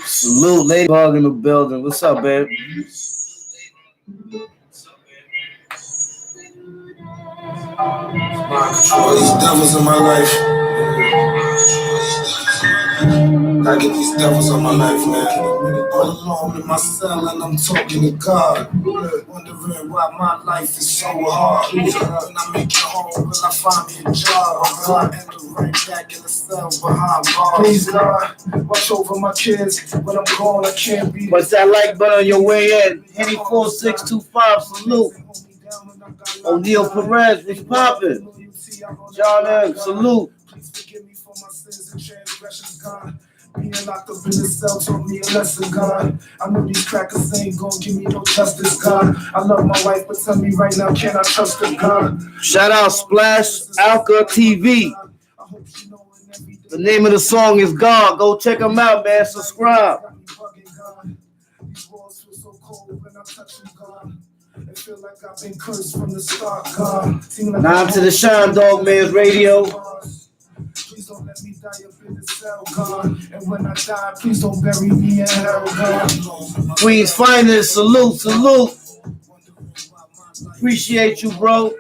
Salute, Ladybug in the building. What's up, babe? All these devils in my life. I get these devils on my life, man. All alone in my cell and I'm talking to God. Wondering why my life is so hard. When I make it home, will I find me a job? I end up right back in the cell behind bars. Please, God, watch over my kids. When I'm gone, I can't be. What's that like button on your way in? Henny 4625, salute. O'Neal Perez, what's poppin'? John M, salute. Please forgive me for my sins and transgressions, God. Being locked up in the cell taught me a lesson, God. I know these crackers ain't gonna give me no justice, God. I love my wife, but tell me right now, can I trust her, God? Shout out Splash Alka TV. The name of the song is God. Go check them out, man. Subscribe. These walls feel so cold when I touch them, God. It feel like I've been cursed from the start, God. Now to the Shine Dog Man's Radio. Please don't let me die up in the cell, God. And when I die, please don't bury me in hell, God. Queen's Finest, salute, salute. Appreciate you, bro.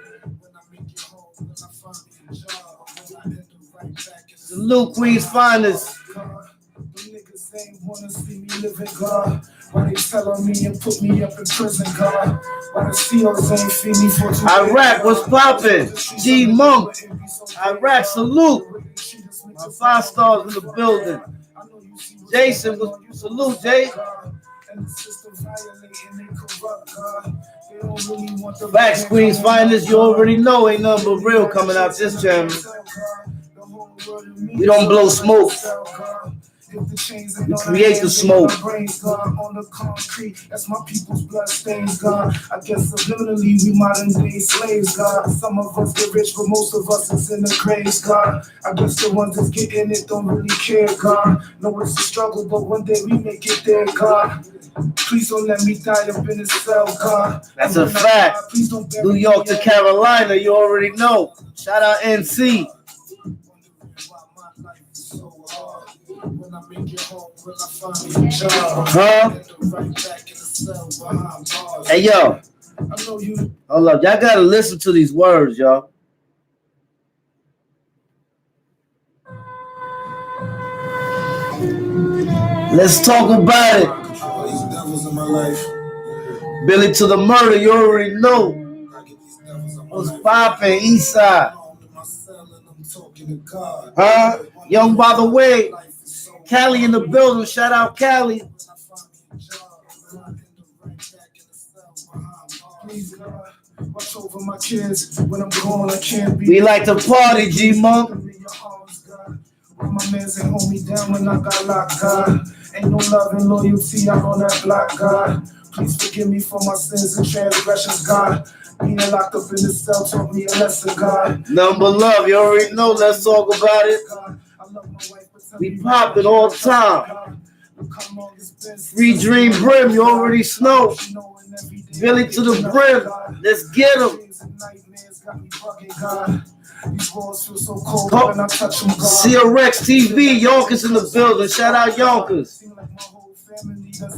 Salute, Queen's Finest. Niggas ain't wanna see me living, God. Why they telling me and put me up in prison, God? Why the CEOs ain't feed me for 2 days? Iraq, what's poppin'? G Monk. Iraq, salute. My 5 stars in the building. Jason, salute, Jay. Facts, Queen's Finest, you already know ain't nothing but real coming out this channel. We don't blow smoke. We create the smoke. On the concrete, that's my people's blood stains, God. I guess subliminally we modern day slaves, God. Some of us get rich, but most of us is in the graves, God. I guess the ones that's getting it don't really care, God. No, it's a struggle, but one day we make it there, God. Please don't let me die up in the cell, God. That's a fact. New York to Carolina, you already know. Shout out NC. When I make it home, will I find me a job? Huh? Hey, yo. Hold up. Y'all gotta listen to these words, y'all. Let's talk about it. All these devils in my life. Billy to the murder, you already know. What's poppin', Eastside? Huh? Young by the way. Cali in the building. Shout out Cali. Watch over my kids. When I'm gone, I can't be. We like to party, G Monk. My mans ain't hold me down when I got locked, God. Ain't no love and loyalty out on that block, God. Please forgive me for my sins and transgressions, God. Being locked up in the cell taught me a lesson, God. Number love, you already know. Let's talk about it. We poppin' all the time. Free Dream Brim, you already know. Billy to the brim. Let's get him. CRX TV, Yonkers in the building. Shout out Yonkers.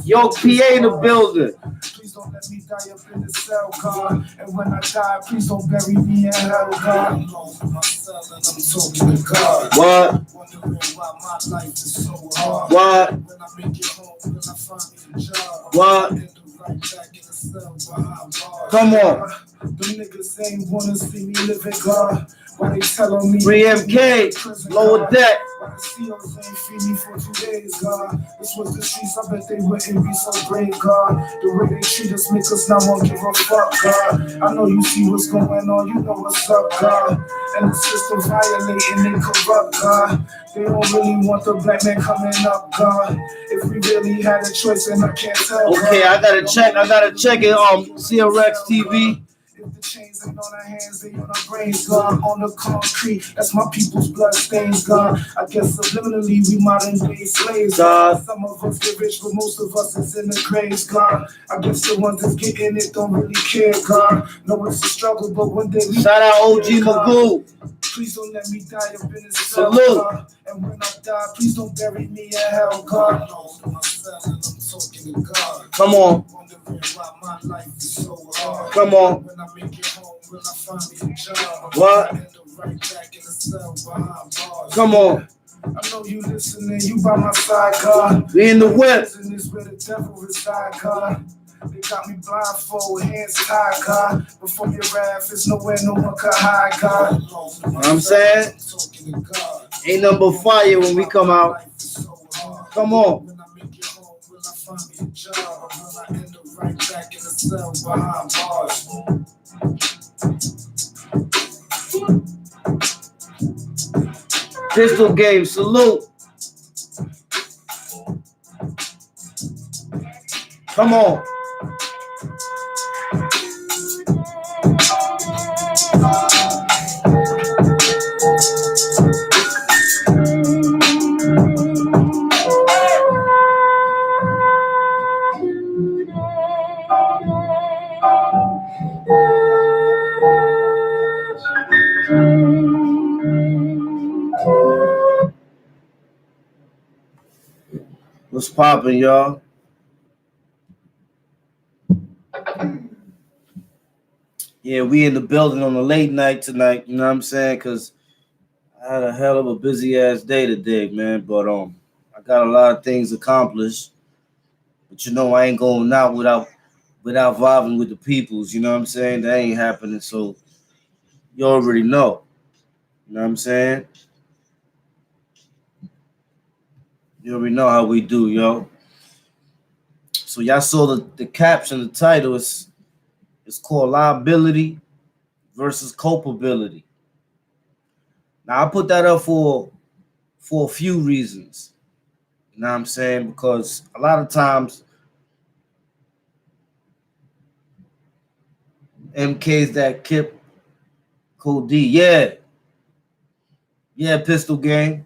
York, PA in the building. Please don't let me die up in the cell, God. And when I die, please don't bury me in hell, God. I'm talking to God. What? Wondering why my life is so hard. What? When I make it home, will I find me a job? What? Right back in the cell behind bars. Come on. The niggas ain't wanna see me living, God. Why they telling me 3MK, lower deck. Why the CEOs ain't feed me for 2 days, God. This was the streets, I bet they wouldn't be so brave, God. The way they treat us make us not want to give a fuck, God. I know you see what's going on, you know what's up, God. And the system violating and corrupt, God. They don't really want the black man coming up, God. If we really had a choice, and I can't tell. Okay, God. I gotta check it. CRX TV. If the chains ain't on our hands, they on our brains, God. On the concrete, that's my people's blood stains, God. I guess subliminally we modern day slaves, God. Some of us get rich, but most of us is in the graves, God. I guess the ones that's getting it don't really care, God. No, it's a struggle, but one day we shout out OG Magoo. Please don't let me die up in this cell, God. And when I die, please don't bury me in hell, God. Come on. Come on. When I make it home, will I find me a job? What? Right back in the cell behind bars. Come on. I know you listening, you by my side, God. We in the whip. This is where the devil reside, God. They got me blindfold, hands tied, God. Before your wrath, there's nowhere no one can hide, God. You know what I'm saying? Ain't nothing but fire when we come out. Come on. When I make it home, will I find me a job? Will I end up right back in the cell behind bars? Pistol game, salute. Come on. What's poppin', y'all? Yeah, we in the building on a late night tonight, you know what I'm saying? Because I had a hell of a busy ass day today, man. But I got a lot of things accomplished. But you know, I ain't going out without vibing with the peoples, you know what I'm saying? That ain't happening, so you already know. You know what I'm saying? You already know how we do, yo. So y'all saw the caption, the title is called Liability versus Culpability. Now I put that up for a few reasons. You know what I'm saying? Because a lot of times MK's that Kip Code D. Yeah, Pistol Gang.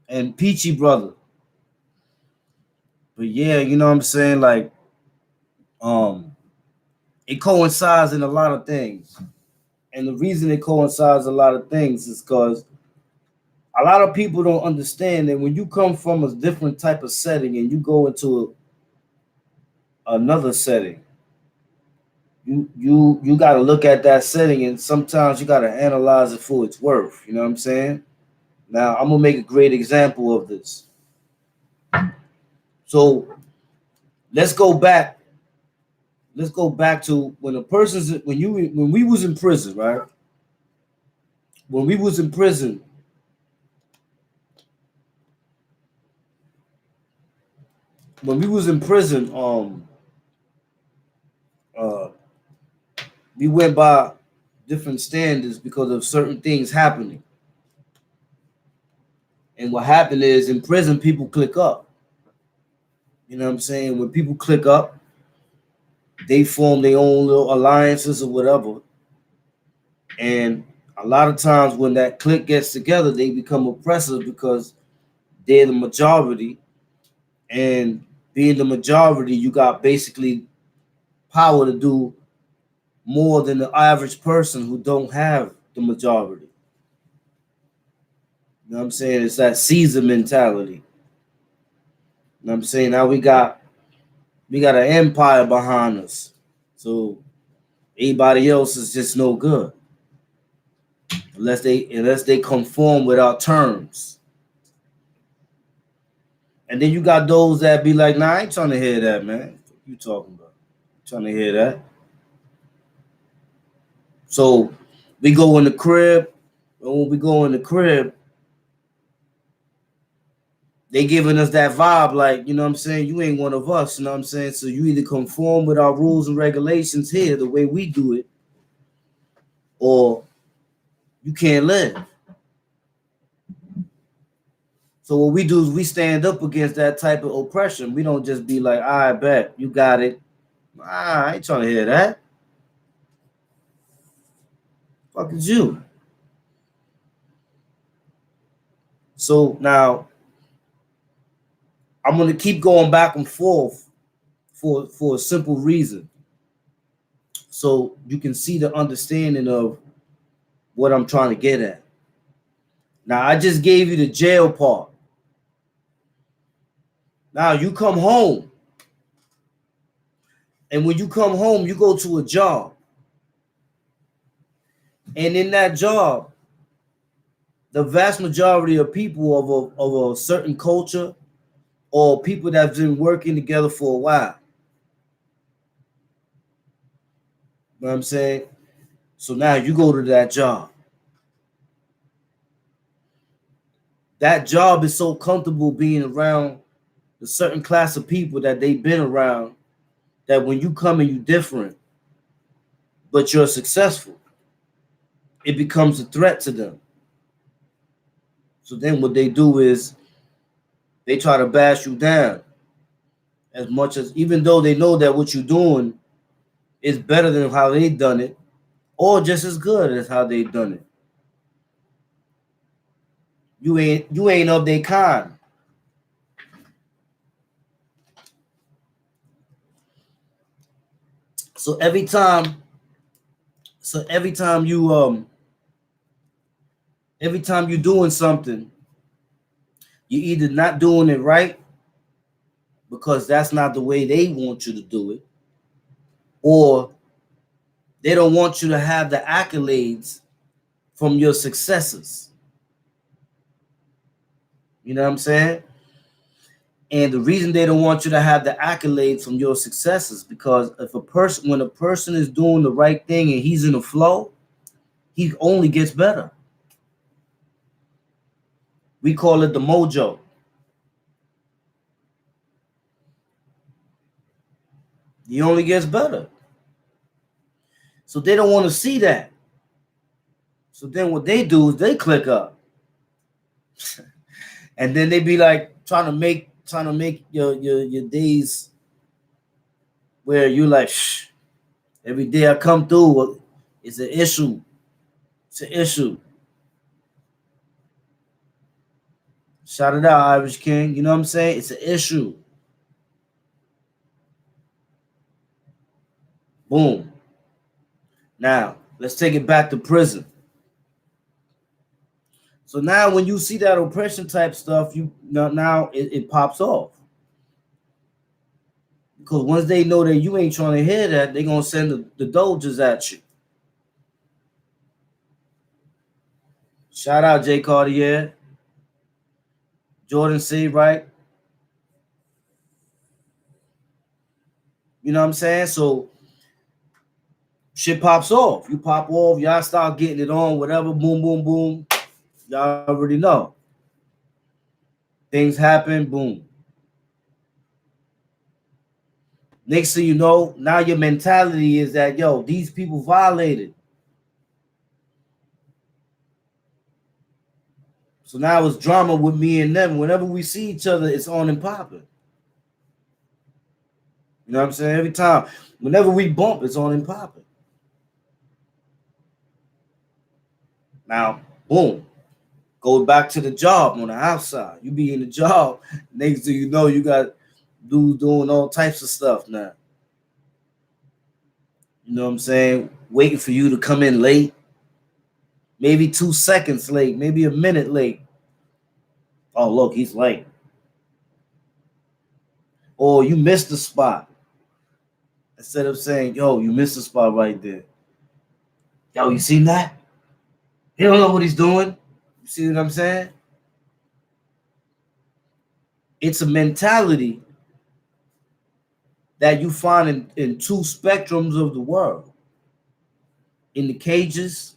And Peachy Brother. But yeah, you know what I'm saying? Like, it coincides in a lot of things. And the reason it coincides a lot of things is because a lot of people don't understand that when you come from a different type of setting and you go into another setting, you got to look at that setting, and sometimes you got to analyze it for its worth. You know what I'm saying? Now, I'm going to make a great example of this. So let's go back. Let's go back to when we was in prison, right? When we was in prison, we went by different standards because of certain things happening. And what happened is in prison, people click up. You know what I'm saying? When people click up, they form their own little alliances or whatever. And a lot of times when that clique gets together, they become oppressive because they're the majority. And being the majority, you got basically power to do more than the average person who don't have the majority. You know what I'm saying? It's that Caesar mentality. You know what I'm saying? Now we got an empire behind us. So anybody else is just no good. Unless they conform with our terms. And then you got those that be like, nah, I ain't trying to hear that, man. What you talking about? I'm trying to hear that. So we go in the crib, and when we go in the crib, they giving us that vibe like, you know what I'm saying, you ain't one of us, you know what I'm saying? So you either conform with our rules and regulations here, the way we do it, or you can't live. So what we do is we stand up against that type of oppression. We don't just be like, I bet, you got it. I ain't trying to hear that. Fuck is you. So now I'm gonna keep going back and forth for a simple reason. So you can see the understanding of what I'm trying to get at. Now I just gave you the jail part. Now you come home. And when you come home, you go to a job. And in that job, the vast majority of people of a certain culture or people that's been working together for a while. You know what I'm saying? So now you go to that job. That job is so comfortable being around a certain class of people that they've been around that when you come and you different, but you're successful, it becomes a threat to them. So then what they do is they try to bash you down as much as, even though they know that what you're doing is better than how they done it, or just as good as how they done it. You ain't of their kind. So every time you're doing something, you're either not doing it right because that's not the way they want you to do it, or they don't want you to have the accolades from your successes. You know what I'm saying? And the reason they don't want you to have the accolades from your successes because when a person is doing the right thing and he's in a flow, he only gets better. We call it the mojo. He only gets better. So they don't want to see that. So then what they do is they click up. And then they be like trying to make your days where you like, shh, every day I come through, it's an issue. It's an issue. Shout it out, Irish King. You know what I'm saying? It's an issue. Boom. Now, let's take it back to prison. So now when you see that oppression type stuff, now it pops off. Because once they know that you ain't trying to hear that, they're going to send the doges at you. Shout out Jay Cartier. Jordan C, right? You know what I'm saying? So shit pops off. You pop off, y'all start getting it on, whatever, boom, boom, boom. Y'all already know. Things happen, boom. Next thing you know, now your mentality is that, yo, these people violated. So now it's drama with me and them. Whenever we see each other, it's on and popping. You know what I'm saying? Every time, whenever we bump, it's on and popping. Now, boom, go back to the job on the outside. You be in the job. Next thing you know, you got dudes doing all types of stuff now. You know what I'm saying? Waiting for you to come in late. Maybe 2 seconds late. Maybe a minute late. Oh, look, he's late. Or you missed the spot. Instead of saying, yo, you missed the spot right there. Yo, you seen that? He don't know what he's doing. You see what I'm saying? It's a mentality that you find in two spectrums of the world. In the cages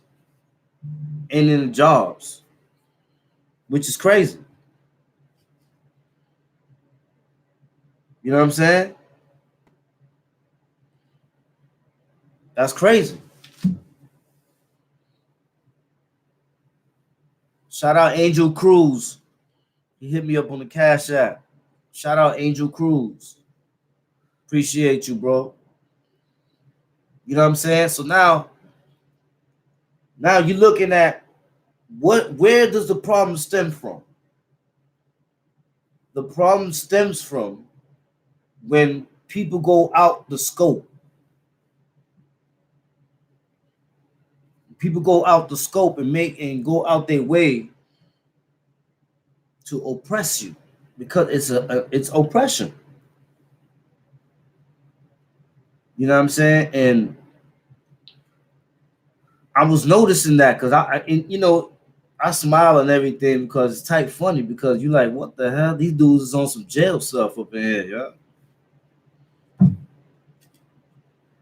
and in the jobs. Which is crazy. You know what I'm saying? That's crazy. Shout out Angel Cruz. He hit me up on the Cash App. Shout out Angel Cruz. Appreciate you, bro. You know what I'm saying? So now, Now you're looking at where does the problem stem from? The problem stems from when people go out the scope. People go out the scope and go out their way to oppress you because it's oppression. You know what I'm saying? And I was noticing that because I smile and everything because it's type funny because you like, what the hell? These dudes is on some jail stuff up in here, yeah.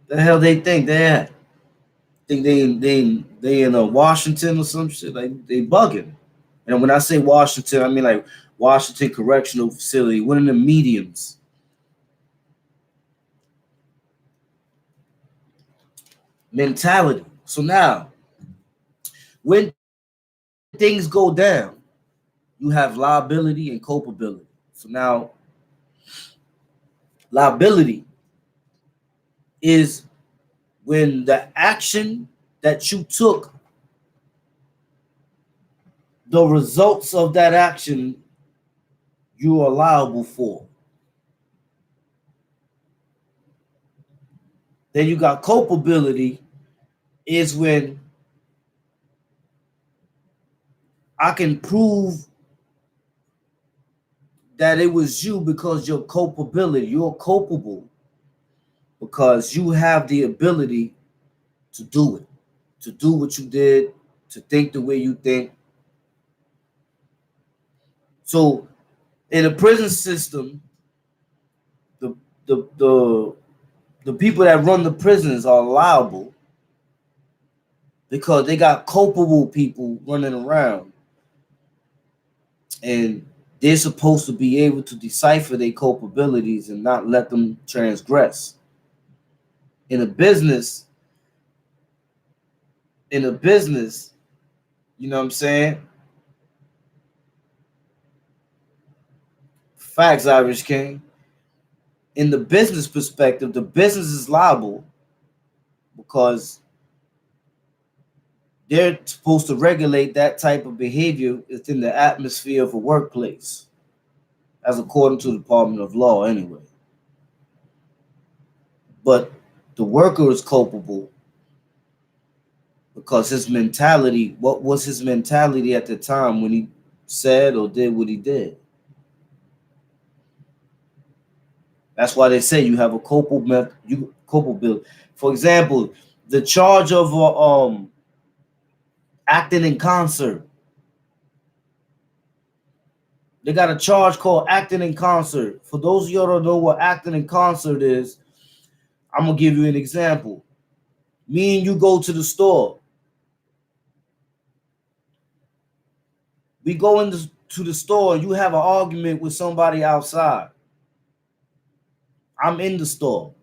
The hell they think they at? Think they in Washington or some shit? Like they bugging. And when I say Washington, I mean like Washington Correctional Facility, one of the mediums. Mentality. So now, when things go down, you have liability and culpability. So now, liability is when the action that you took, the results of that action, you are liable for. Then you got culpability, is when I can prove that it was you because you're culpable because you have the ability to do it, to do what you did, to think the way you think. So in the prison system, the the the, the people that run the prisons are liable because they got culpable people running around, and they're supposed to be able to decipher their culpabilities and not let them transgress. In a business, in a business, you know what I'm saying? Facts, Irish King. In the business perspective, the business is liable because they're supposed to regulate that type of behavior within the atmosphere of a workplace, as according to the Department of Law, anyway. But the worker is culpable because his mentality, what was his mentality at the time when he said or did what he did? That's why they say you have a culpability. For example, the charge of acting in concert. They got a charge called acting in concert. For those of y'all don't know what acting in concert is, I'm gonna give you an example. Me and you go to the store. We go into the store. You have an argument with somebody outside. I'm in the store.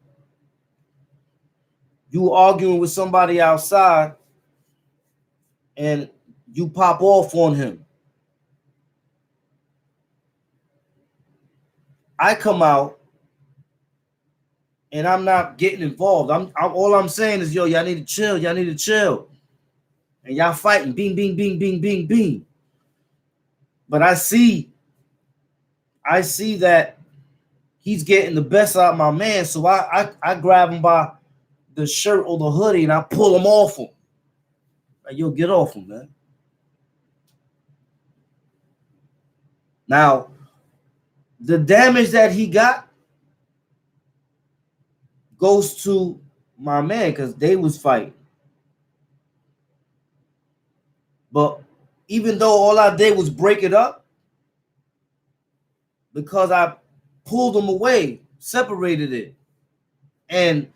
You arguing with somebody outside, and you pop off on him. I come out and I'm not getting involved. I'm all I'm saying is, yo, y'all need to chill. Y'all need to chill. And y'all fighting, bing, bing, bing, bing, bing, bing. But I see that he's getting the best out of my man. So I grab him by the shirt or the hoodie and I pull him off him. Like, yo, get off him, man. Now, the damage that he got goes to my man because they was fighting. But even though all I did was break it up, because I pulled him away, separated it, and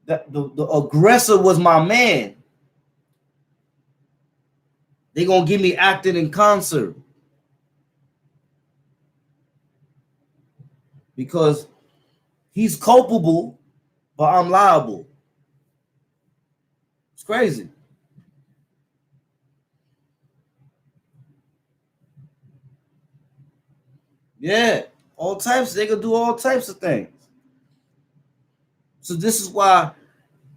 the aggressor was my man, they gonna give me acting in concert because he's culpable, but I'm liable. It's crazy. Yeah, all types. They can do all types of things. So this is why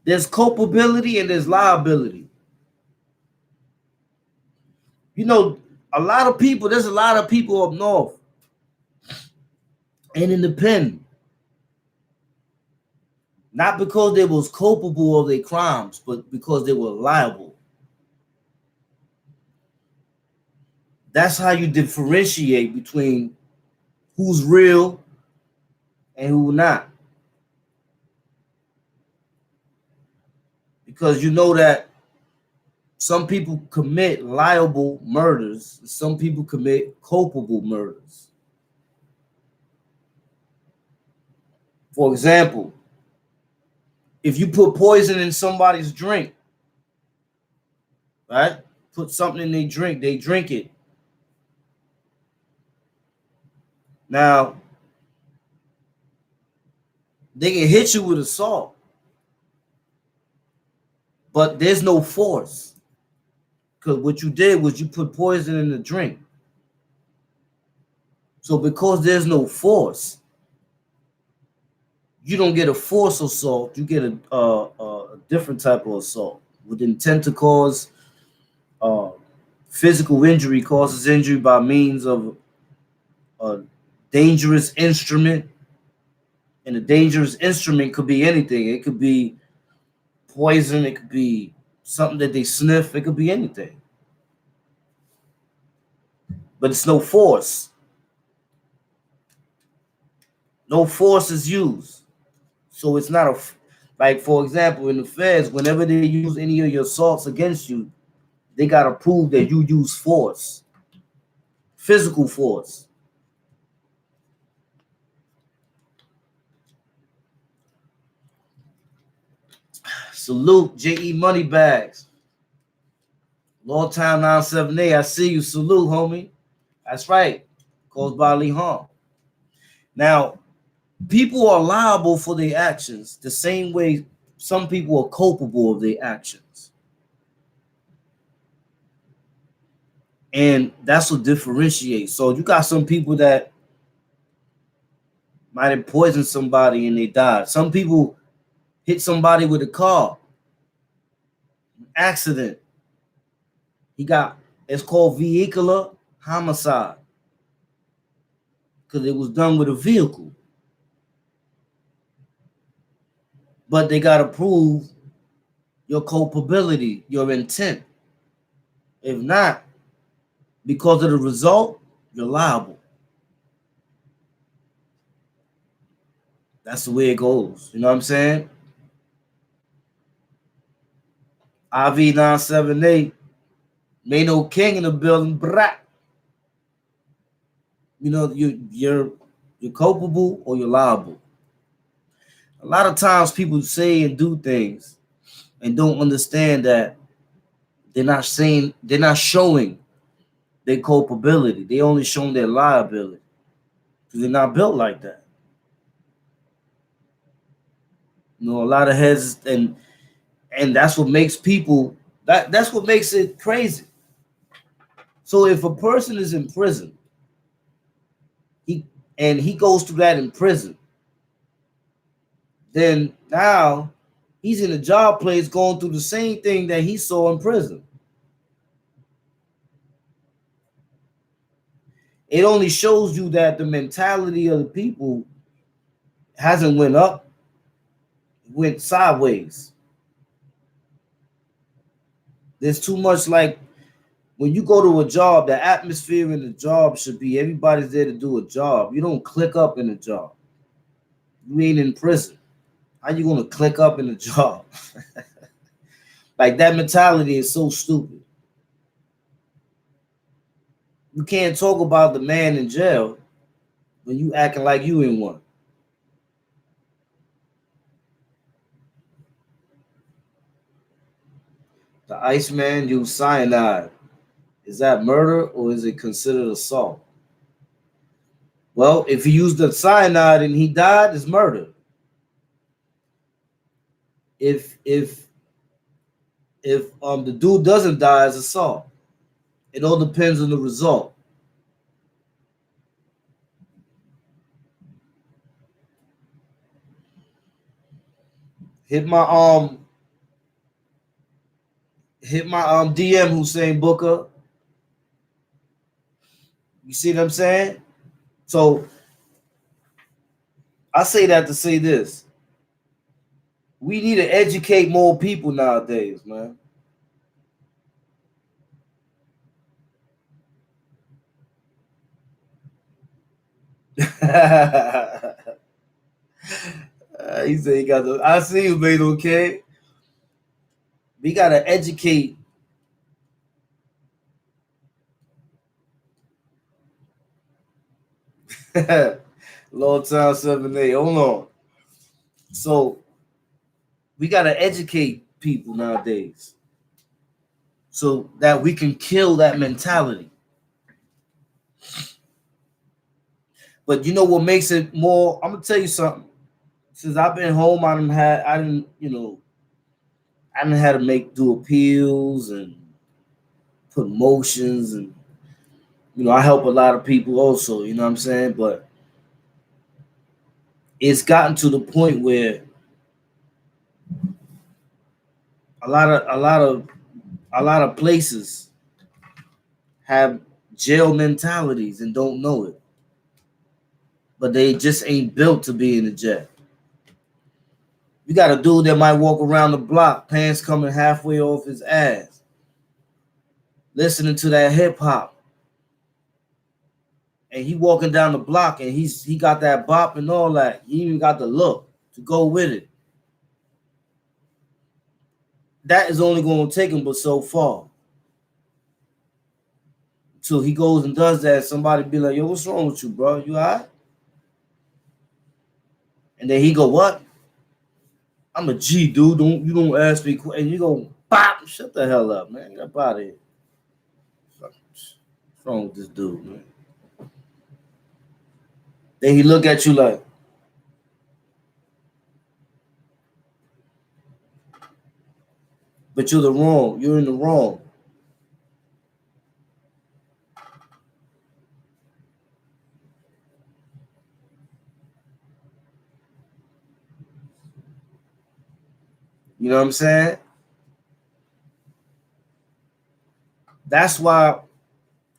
there's culpability and there's liability. You know, there's a lot of people up north and in the pen, not because they was culpable of their crimes, but because they were liable. That's how you differentiate between who's real and who not. Because you know that some people commit liable murders, some people commit culpable murders. For example, if you put poison in somebody's drink, right? Put something in their drink, they drink it. Now, they can hit you with assault, but there's no force. Because what you did was you put poison in the drink. So because there's no force, you don't get a force assault. You get a different type of assault with intent to cause uh, physical injury, causes injury by means of a dangerous instrument. And a dangerous instrument could be anything. It could be poison. It could be something that they sniff. It could be anything. But it's no force. No force is used. So it's not like, for example, in the feds, whenever they use any of your assaults against you, they got to prove that you use force, physical force. Salute, J.E. Moneybags. Long time 978. I see you. Salute, homie. That's right. Caused bodily harm. Now, people are liable for their actions the same way some people are culpable of their actions. And that's what differentiates. So you got some people that might have poisoned somebody and they died. Some people hit somebody with a car, accident. It's called vehicular homicide because it was done with a vehicle. But they got to prove your culpability, your intent. If not, because of the result, you're liable. That's the way it goes. You know what I'm saying? IV978, Mano King in the building, brah. You know, you're culpable or you're liable. A lot of times people say and do things and don't understand that they're not showing their culpability. They only showing their liability because they're not built like that. You know, a lot of heads, and that's what makes people that's what makes it crazy. So if a person is in prison, he goes through that in prison, then now he's in a job place going through the same thing that he saw in prison. It only shows you that the mentality of the people hasn't went up, went sideways. There's too much, like when you go to a job, the atmosphere in the job should be everybody's there to do a job. You don't click up in a job. You ain't in prison. How you gonna click up in a job? Like that mentality is so stupid. You can't talk about the man in jail when you acting like you in one. The Iceman used cyanide. Is that murder or is it considered assault? Well, if he used the cyanide and he died, it's murder. If the dude doesn't die, it's assault. It all depends on the result. Hit my DM Hussein Booker. You see what I'm saying? So I say that to say this. We need to educate more people nowadays, man. He said he got the. I see you, mate. Okay, we gotta educate. Long time 7-8. Hold on. So we gotta educate people nowadays, so that we can kill that mentality. But you know what makes it more? I'm gonna tell you something. Since I've been home, I didn't had to do appeals and put motions, and I help a lot of people also. You know what I'm saying? But it's gotten to the point where a lot of places have jail mentalities and don't know it, but they just ain't built to be in the jail. You got a dude that might walk around the block, pants coming halfway off his ass, listening to that hip hop, and he walking down the block, and he got that bop and all that. He even got the look to go with it. That is only going to take him but so far. Till he goes and does that, somebody be like, "Yo, what's wrong with you, bro? You alright?" And then he go, "What? I'm a G, dude. Don't ask me." And you go, "Bop! Shut the hell up, man. Get up out of here. What's wrong with this dude, man?" Then he look at you like, "But you're the wrong. You're in the wrong." You know what I'm saying? That's why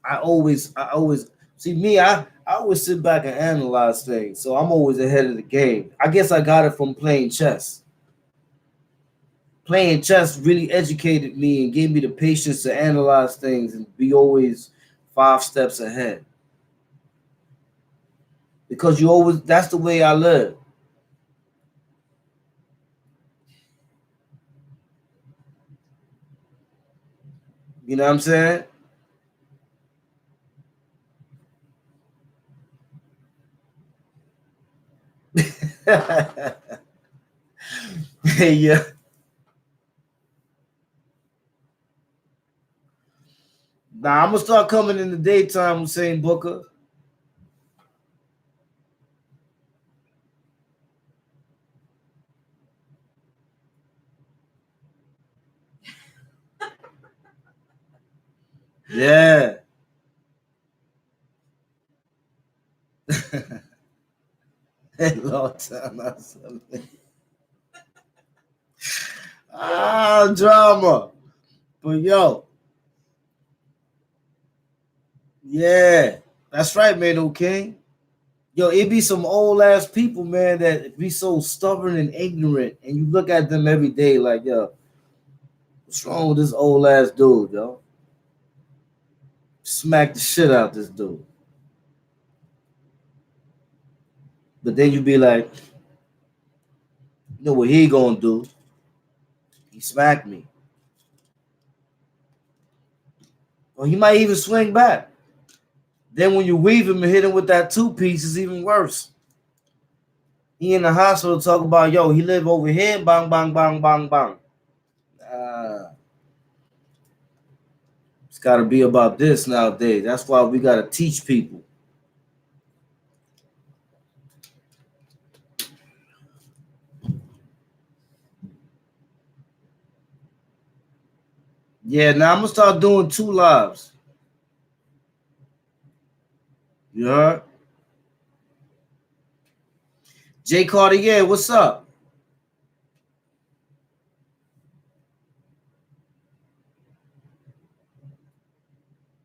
I always see me. I always sit back and analyze things, so I'm always ahead of the game. I guess I got it from playing chess. Playing chess really educated me and gave me the patience to analyze things and be always 5 steps ahead. Because that's the way I live. You know what I'm saying? Yeah. Now I'm gonna start coming in the daytime with saying Booker. Yeah. Long time I said it. Drama. But yo, yeah, that's right, man. Okay. Yo, it be some old ass people, man, that be so stubborn and ignorant, and you look at them every day like, yo, what's wrong with this old ass dude, yo? Smack the shit out this dude. But then you be like, you know what he gonna do? He smacked me. Or he might even swing back. Then when you weave him and hit him with that 2 piece, it's even worse. He in the hospital talk about, yo, he live over here, bang, bang, bang, bang, bang. Uh, it's got to be about this nowadays. That's why we got to teach people. Yeah, now I'm going to start doing 2 lives. You heard? Jay Cartier, what's up?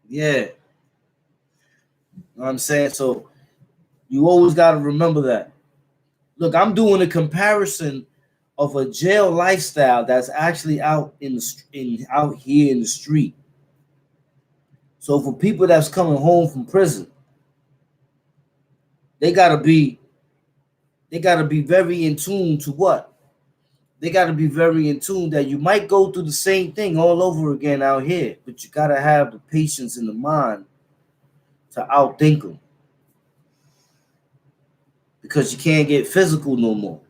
Yeah. You know what I'm saying? So you always got to remember that. Look, I'm doing a comparison of a jail lifestyle that's actually out out here in the street. So for people that's coming home from prison, they gotta be very in tune to what? They gotta be very in tune that you might go through the same thing all over again out here, but you gotta have the patience in the mind to outthink them because you can't get physical no more.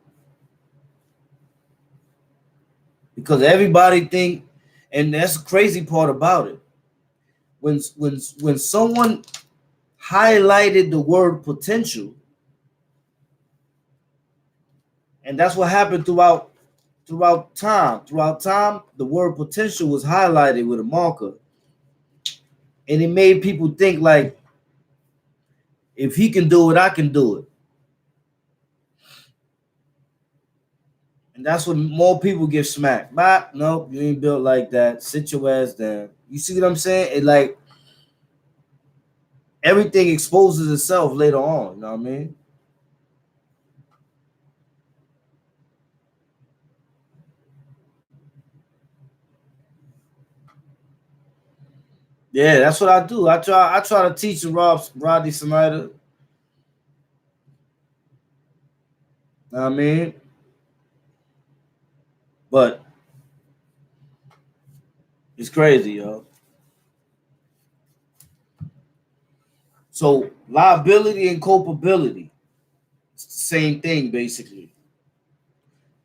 Because everybody think, and that's the crazy part about it. When someone highlighted the word potential, and that's what happened throughout time. Throughout time, the word potential was highlighted with a marker, and it made people think like, if he can do it, I can do it. And that's when more people get smacked. But no, you ain't built like that. Sit your ass down. You see what I'm saying? It like everything exposes itself later on. You know what I mean? Yeah, that's what I do. I try to teach Rodney Snyder. You know what I mean? But it's crazy, yo. So liability and culpability, it's the same thing basically.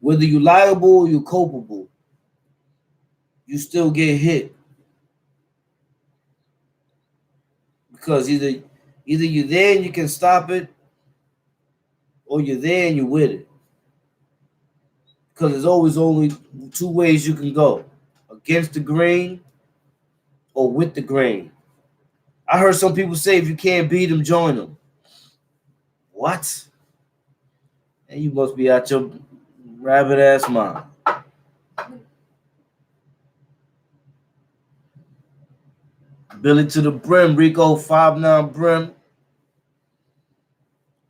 Whether you're liable or you're culpable, you still get hit because either you're there and you can stop it, or you're there and you're with it. Because there's always only two ways you can go: against the grain or with the grain. I heard some people say if you can't beat them, join them. What? And you must be out your rabbit ass mind. Billy to the brim, Rico 5'9" brim.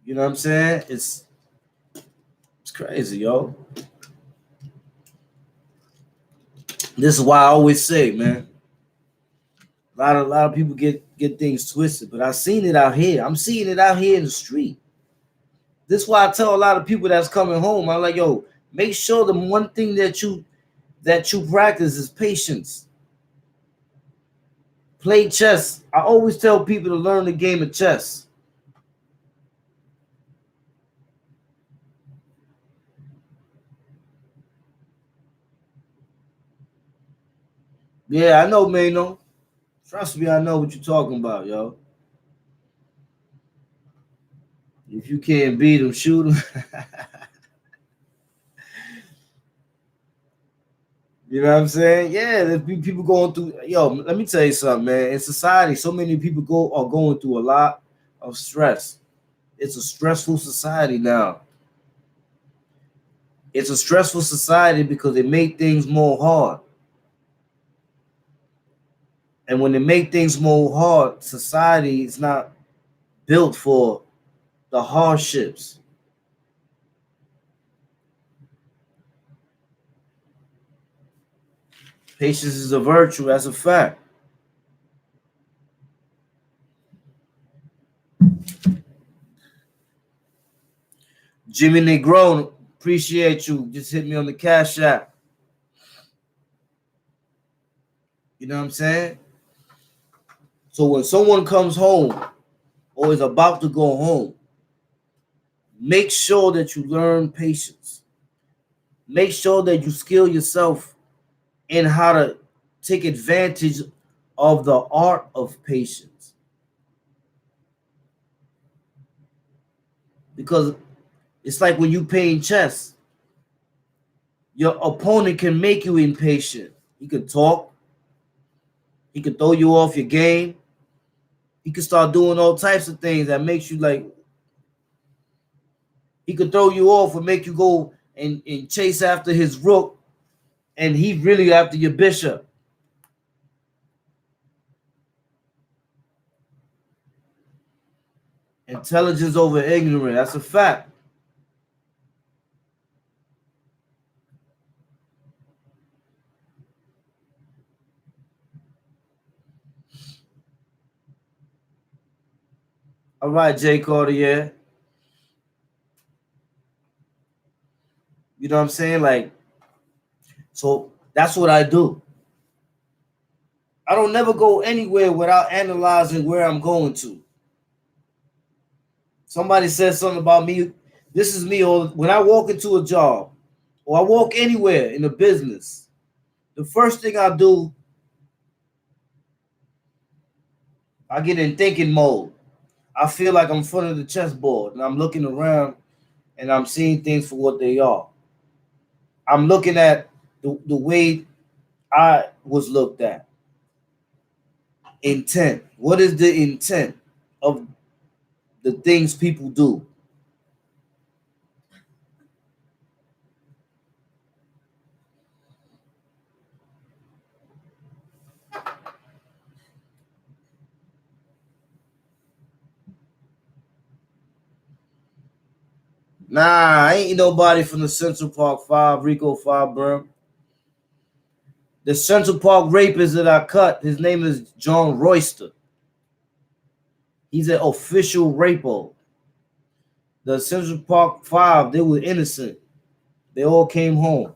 You know what I'm saying? It's crazy, yo. This is why I always say, man. A lot of people get things twisted, but I seen it out here. I'm seeing it out here in the street. This is why I tell a lot of people that's coming home. I'm like, yo, make sure the one thing that you practice is patience. Play chess. I always tell people to learn the game of chess. Yeah, I know, Mano. Trust me, I know what you're talking about, yo. If you can't beat them, shoot them. You know what I'm saying? Yeah, there's people going through. Yo, let me tell you something, man. In society, so many people are going through a lot of stress. It's a stressful society now. It's a stressful society because they make things more hard. And when they make things more hard, society is not built for the hardships. Patience is a virtue, that's a fact. Jimmy Negron, appreciate you. Just hit me on the Cash App. You know what I'm saying? So when someone comes home or is about to go home, make sure that you learn patience. Make sure that you skill yourself in how to take advantage of the art of patience. Because it's like when you playing chess, your opponent can make you impatient. He could talk, he could throw you off your game, he could start doing all types of things that makes you like, he could throw you off and make you go and chase after his rook, and he really after your bishop. Intelligence over ignorance. That's a fact. All right, Jay Cartier. You know what I'm saying? Like, so that's what I do. I don't never go anywhere without analyzing where I'm going to. Somebody says something about me. This is me. Or when I walk into a job, or I walk anywhere in a business, the first thing I do, I get in thinking mode. I feel like I'm in front of the chessboard and I'm looking around and I'm seeing things for what they are. I'm looking at the way I was looked at. Intent. What is the intent of the things people do? Nah, I ain't nobody from the Central Park 5, Rico 5 Brim. The Central Park rapist that I cut, his name is John Royster. He's an official rapo. The Central Park 5, they were innocent. They all came home.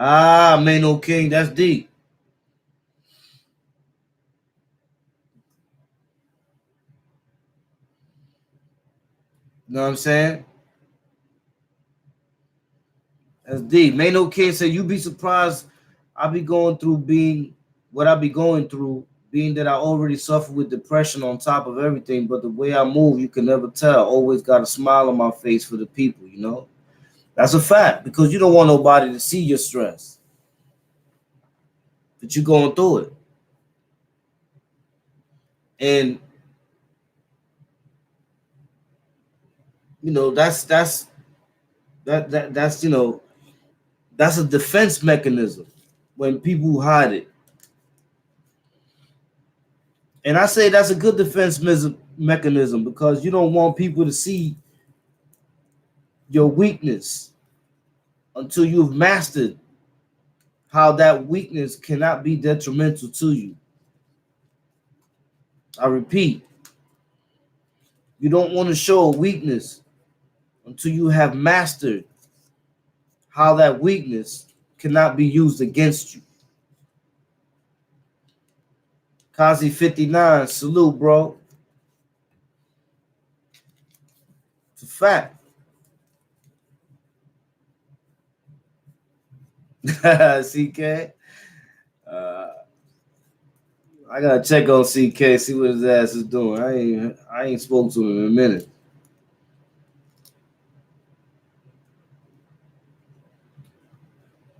Ah, Mano King, that's deep. You know what I'm saying? That's deep. Mano King said, you be surprised I be going through being what I be going through, being that I already suffer with depression on top of everything. But the way I move, you can never tell. Always got a smile on my face for the people, you know? That's a fact because you don't want nobody to see your stress, but you're going through it. And you know, that's that's a defense mechanism when people hide it. And I say that's a good defense mechanism because you don't want people to see your weakness until you've mastered how that weakness cannot be detrimental to you. I repeat, you don't want to show a weakness until you have mastered how that weakness cannot be used against you. Kazi 59, salute, bro. It's a fact. CK. Uh, I gotta check on CK, see what his ass is doing. I ain't spoken to him in a minute.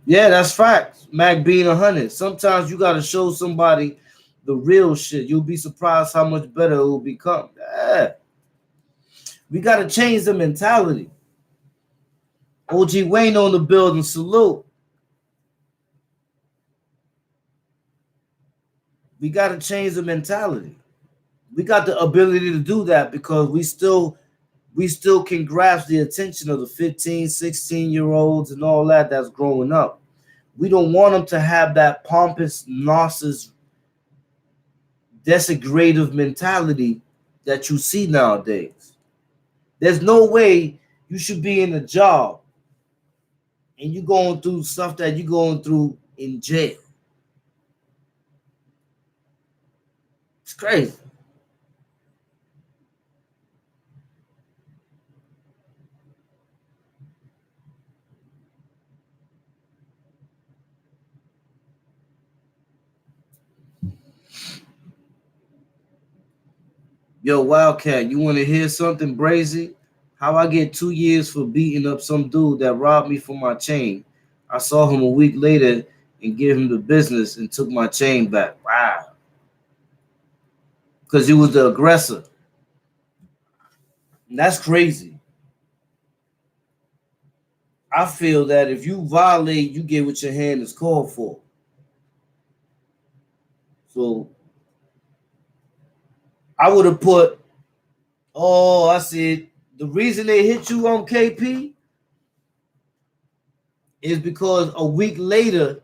Yeah, that's facts. Mac being 100. Sometimes you gotta show somebody the real shit. You'll be surprised how much better it will become. Yeah. We gotta change the mentality. OG Wayne on the building, salute. We gotta change the mentality. We got the ability to do that because we still can grasp the attention of the 15, 16-year-olds and all that that's growing up. We don't want them to have that pompous, narcissist, desecrative mentality that you see nowadays. There's no way you should be in a job and you going through stuff that you're going through in jail. It's crazy. Yo, Wildkat, you want to hear something brazy? How I get 2 years for beating up some dude that robbed me for my chain. I saw him a week later and gave him the business and took my chain back. Wow. Because he was the aggressor. And that's crazy. I feel that if you violate, you get what your hand is called for. So I would have put, oh, I said the reason they hit you on KP is because a week later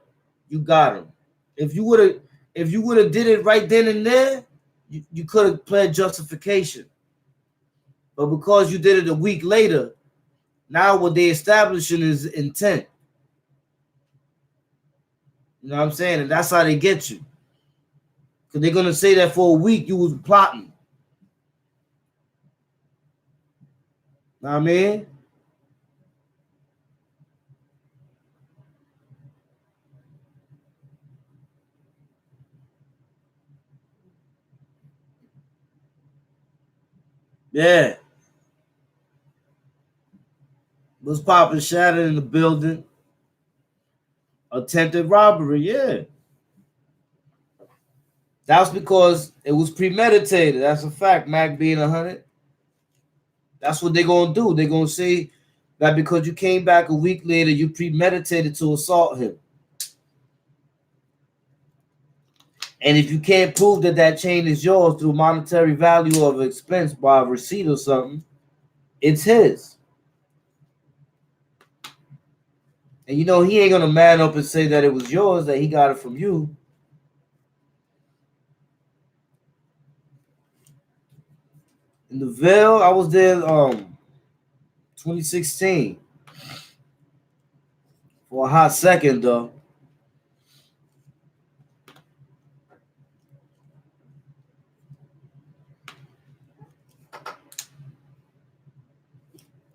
you got him. If you would have did it right then and there, you could have pled justification. But because you did it a week later, now what they establishing is intent. You know what I'm saying? And that's how they get you. Because they're gonna say that for a week you was plotting. Know what I mean? Yeah. Was popping, shattered in the building. Attempted robbery, yeah. That's because it was premeditated. That's a fact, Mac being 100. That's what they're going to do. They're going to say that because you came back a week later, you premeditated to assault him. And if you can't prove that that chain is yours through monetary value of expense by a receipt or something, it's his. And you know, he ain't going to man up and say that it was yours, that he got it from you. In the Ville, I was there 2016 for a hot second, though.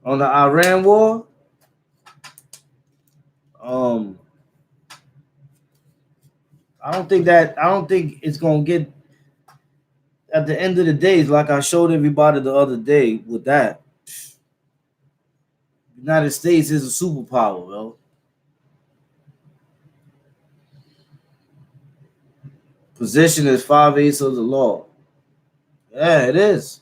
On the Iran war, um, I don't think it's gonna get at the end of the day. It's like I showed everybody the other day with that. United States is a superpower, bro. Position is 5/8 of the law. Yeah, it is.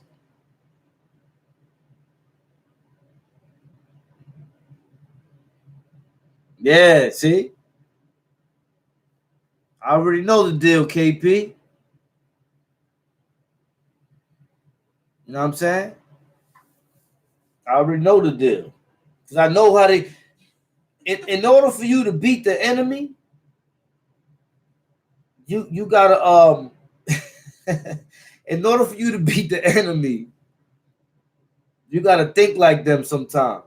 Yeah, see, I already know the deal, KP. You know what I'm saying? I already know the deal. Because I know how they in order for you to beat the enemy, you gotta in order for you to beat the enemy, you gotta think like them sometimes.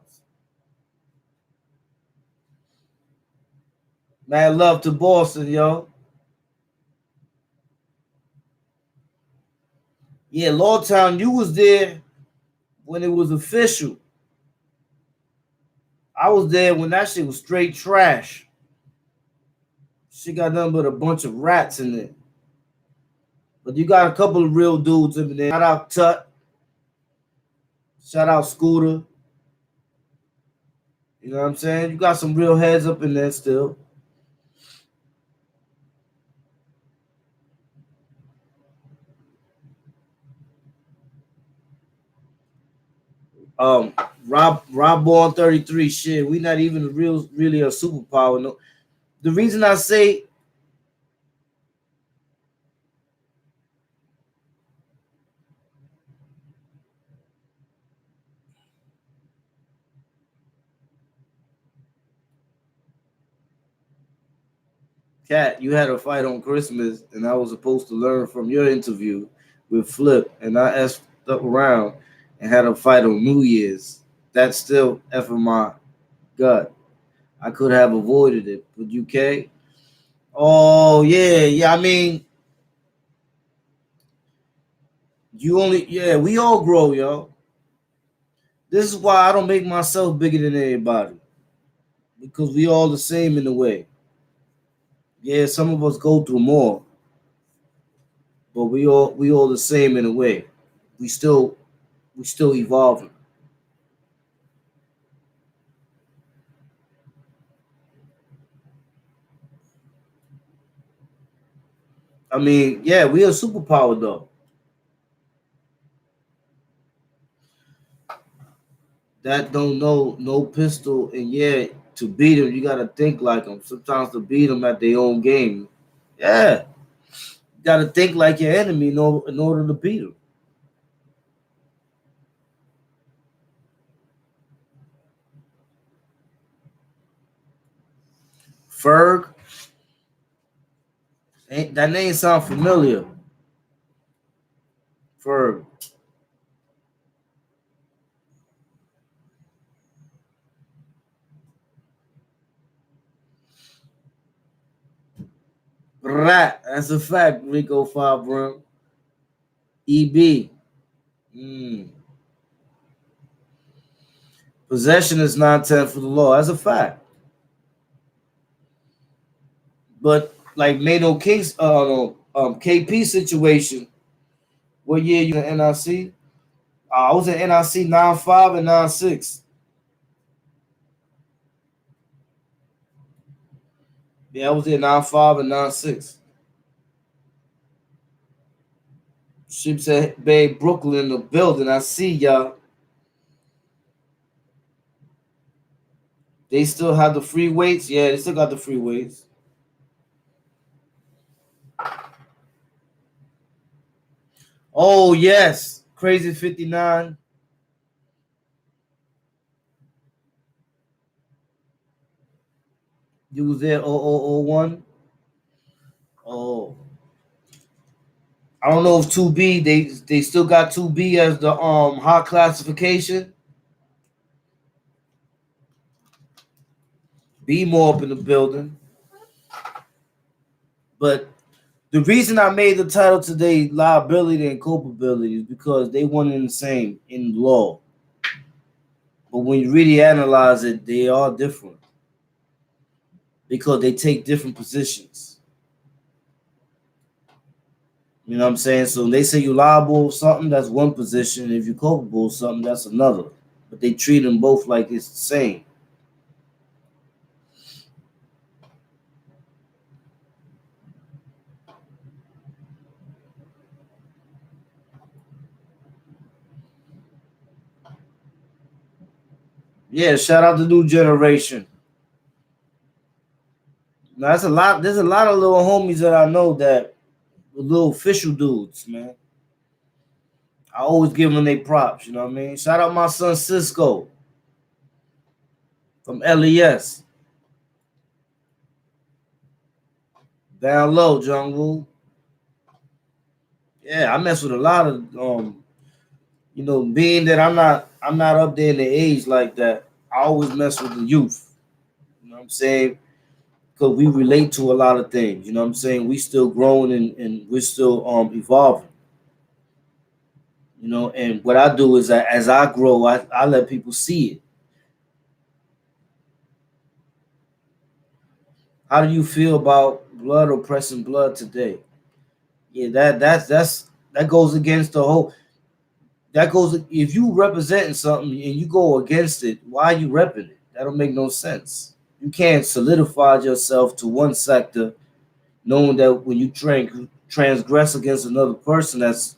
Man, love to Boston, yo. Yeah, Lawtown, you was there when it was official. I was there when that shit was straight trash. She got nothing but a bunch of rats in there. But you got a couple of real dudes in there. Shout out Tut. Shout out Scooter. You know what I'm saying? You got some real heads up in there still. Um, Rob Born 33. Shit, we not even really a superpower. No, the reason I say Cat, you had a fight on Christmas, and I was supposed to learn from your interview with Flip, and I asked up around and had a fight on New Year's. That's still effing my gut. I could have avoided it, but UK. Oh yeah. I mean, you only we all grow, yo. This is why I don't make myself bigger than anybody because we all the same in a way. Yeah, some of us go through more, but we all the same in a way. We still evolving. I mean, yeah, we a superpower though. that don't know no pistol, and yeah, to beat them, you gotta think like them. Sometimes to beat them at their own game, yeah, you gotta think like your enemy in order to beat them. Ferg, that name sound familiar. Ferg, rat. That's a fact. Rico Five Brim. EB. Mm. Possession is 9/10 for the law. That's a fact. But like Mano King's no, KP situation, what year you in NIC? I was in NIC 9-5 and 9-6. Yeah, I was in 9-5 and 9-6. Ships at Bay, Brooklyn, the building. I see y'all. They still have the free weights. Yeah, they still got the free weights. Oh yes, Crazy 59. You was there 0001. Oh, I don't know if 2B they still got 2B as the hot classification. B more up in the building. But the reason I made the title today liability and culpability is because they one and the same in law. But when you really analyze it, they are different because they take different positions. You know what I'm saying? So they say you liable of something, that's one position. If you're culpable of something, that's another. But they treat them both like it's the same. Yeah, shout out the new generation. Now that's a lot. There's a lot of little homies that I know that little official dudes, man. I always give them their props. You know what I mean? Shout out my son Cisco from LES. Down low, Jungle. Yeah, I mess with a lot of being that I'm not up there in the age like that. I always mess with the youth. You know what I'm saying? Because we relate to a lot of things. You know what I'm saying? We still growing and we're still evolving. And what I do is as I grow, I let people see it. How do you feel about blood oppressing blood today? Yeah, that goes against the whole. That goes if you representing something and you go against it. Why are you repping it? That don't make no sense. You can't solidify yourself to one sector, knowing that when you transgress against another person, that's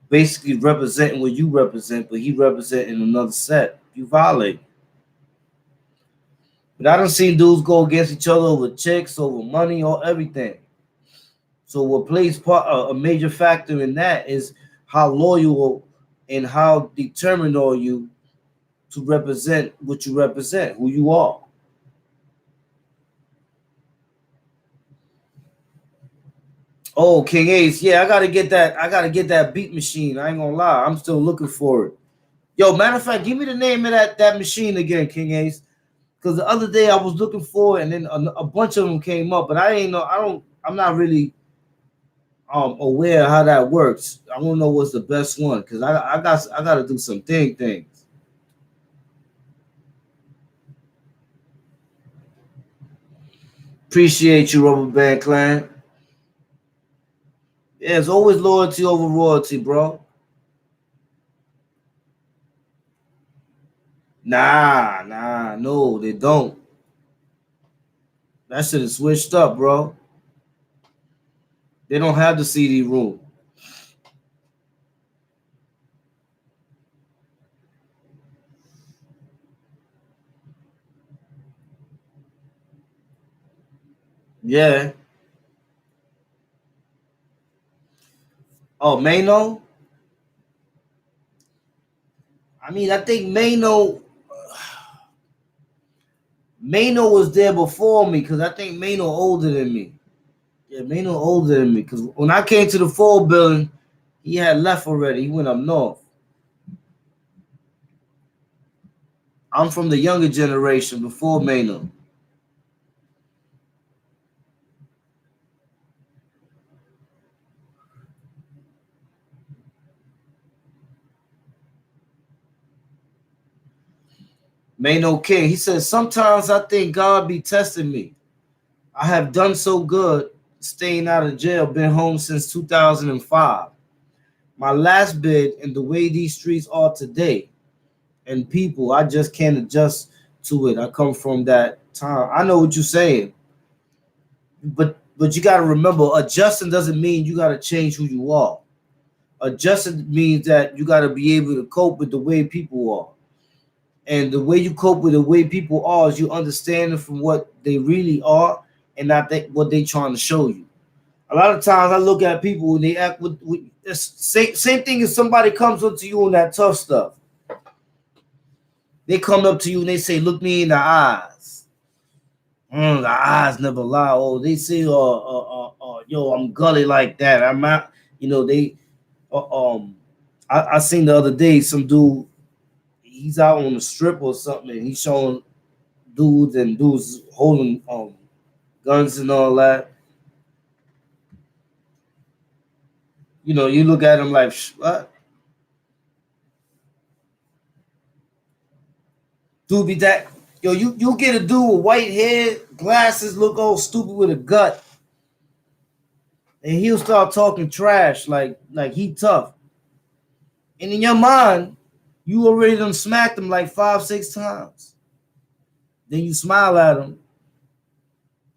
basically representing what you represent, but he representing another set. You violate. But I don't see dudes go against each other over chicks, over money, or everything. So what plays a major factor in that is how loyal and how determined are you to represent what you represent, who you are. Oh, King Ace, yeah, I gotta get that. I gotta get that beat machine. I ain't gonna lie, I'm still looking for it. Yo, matter of fact, give me the name of that machine again, King Ace. Because the other day I was looking for it, and then a bunch of them came up, but I ain't know. I don't. I'm not really aware of how that works. I don't know what's the best one because I got to do some things. Appreciate you, Rubber Band Clan. Yeah, it's always loyalty over royalty, bro. Nah, no, they don't. That shit is switched up, bro. They don't have the CD room. Yeah. Oh, Mano. I mean, I think Mano was there before me because I think Mano older than me. Yeah, Mano older than me because when I came to the full building, he had left already. He went up north. I'm from the younger generation before Mano. Mano King. He says, sometimes I think God be testing me. I have done so good staying out of jail, been home since 2005. My last bid and the way these streets are today and people, I just can't adjust to it. I come from that time. I know what you're saying, but you got to remember, adjusting doesn't mean you got to change who you are. Adjusting means that you got to be able to cope with the way people are. And the way you cope with the way people are is you understand them from what they really are and not what they trying to show you. A lot of times I look at people and they act with same thing as somebody comes up to you on that tough stuff. They come up to you and they say, "Look me in the eyes." The eyes never lie. Oh, they say, yo, I'm gully like that. I'm not, they, I seen the other day some dude, he's out on the strip or something, and he's showing dudes holding guns and all that. You look at him like, what? Dude be that, yo, you get a dude with white hair, glasses, look all stupid with a gut, and he'll start talking trash like he tough. And in your mind, you already done smacked him like 5, 6 times. Then you smile at him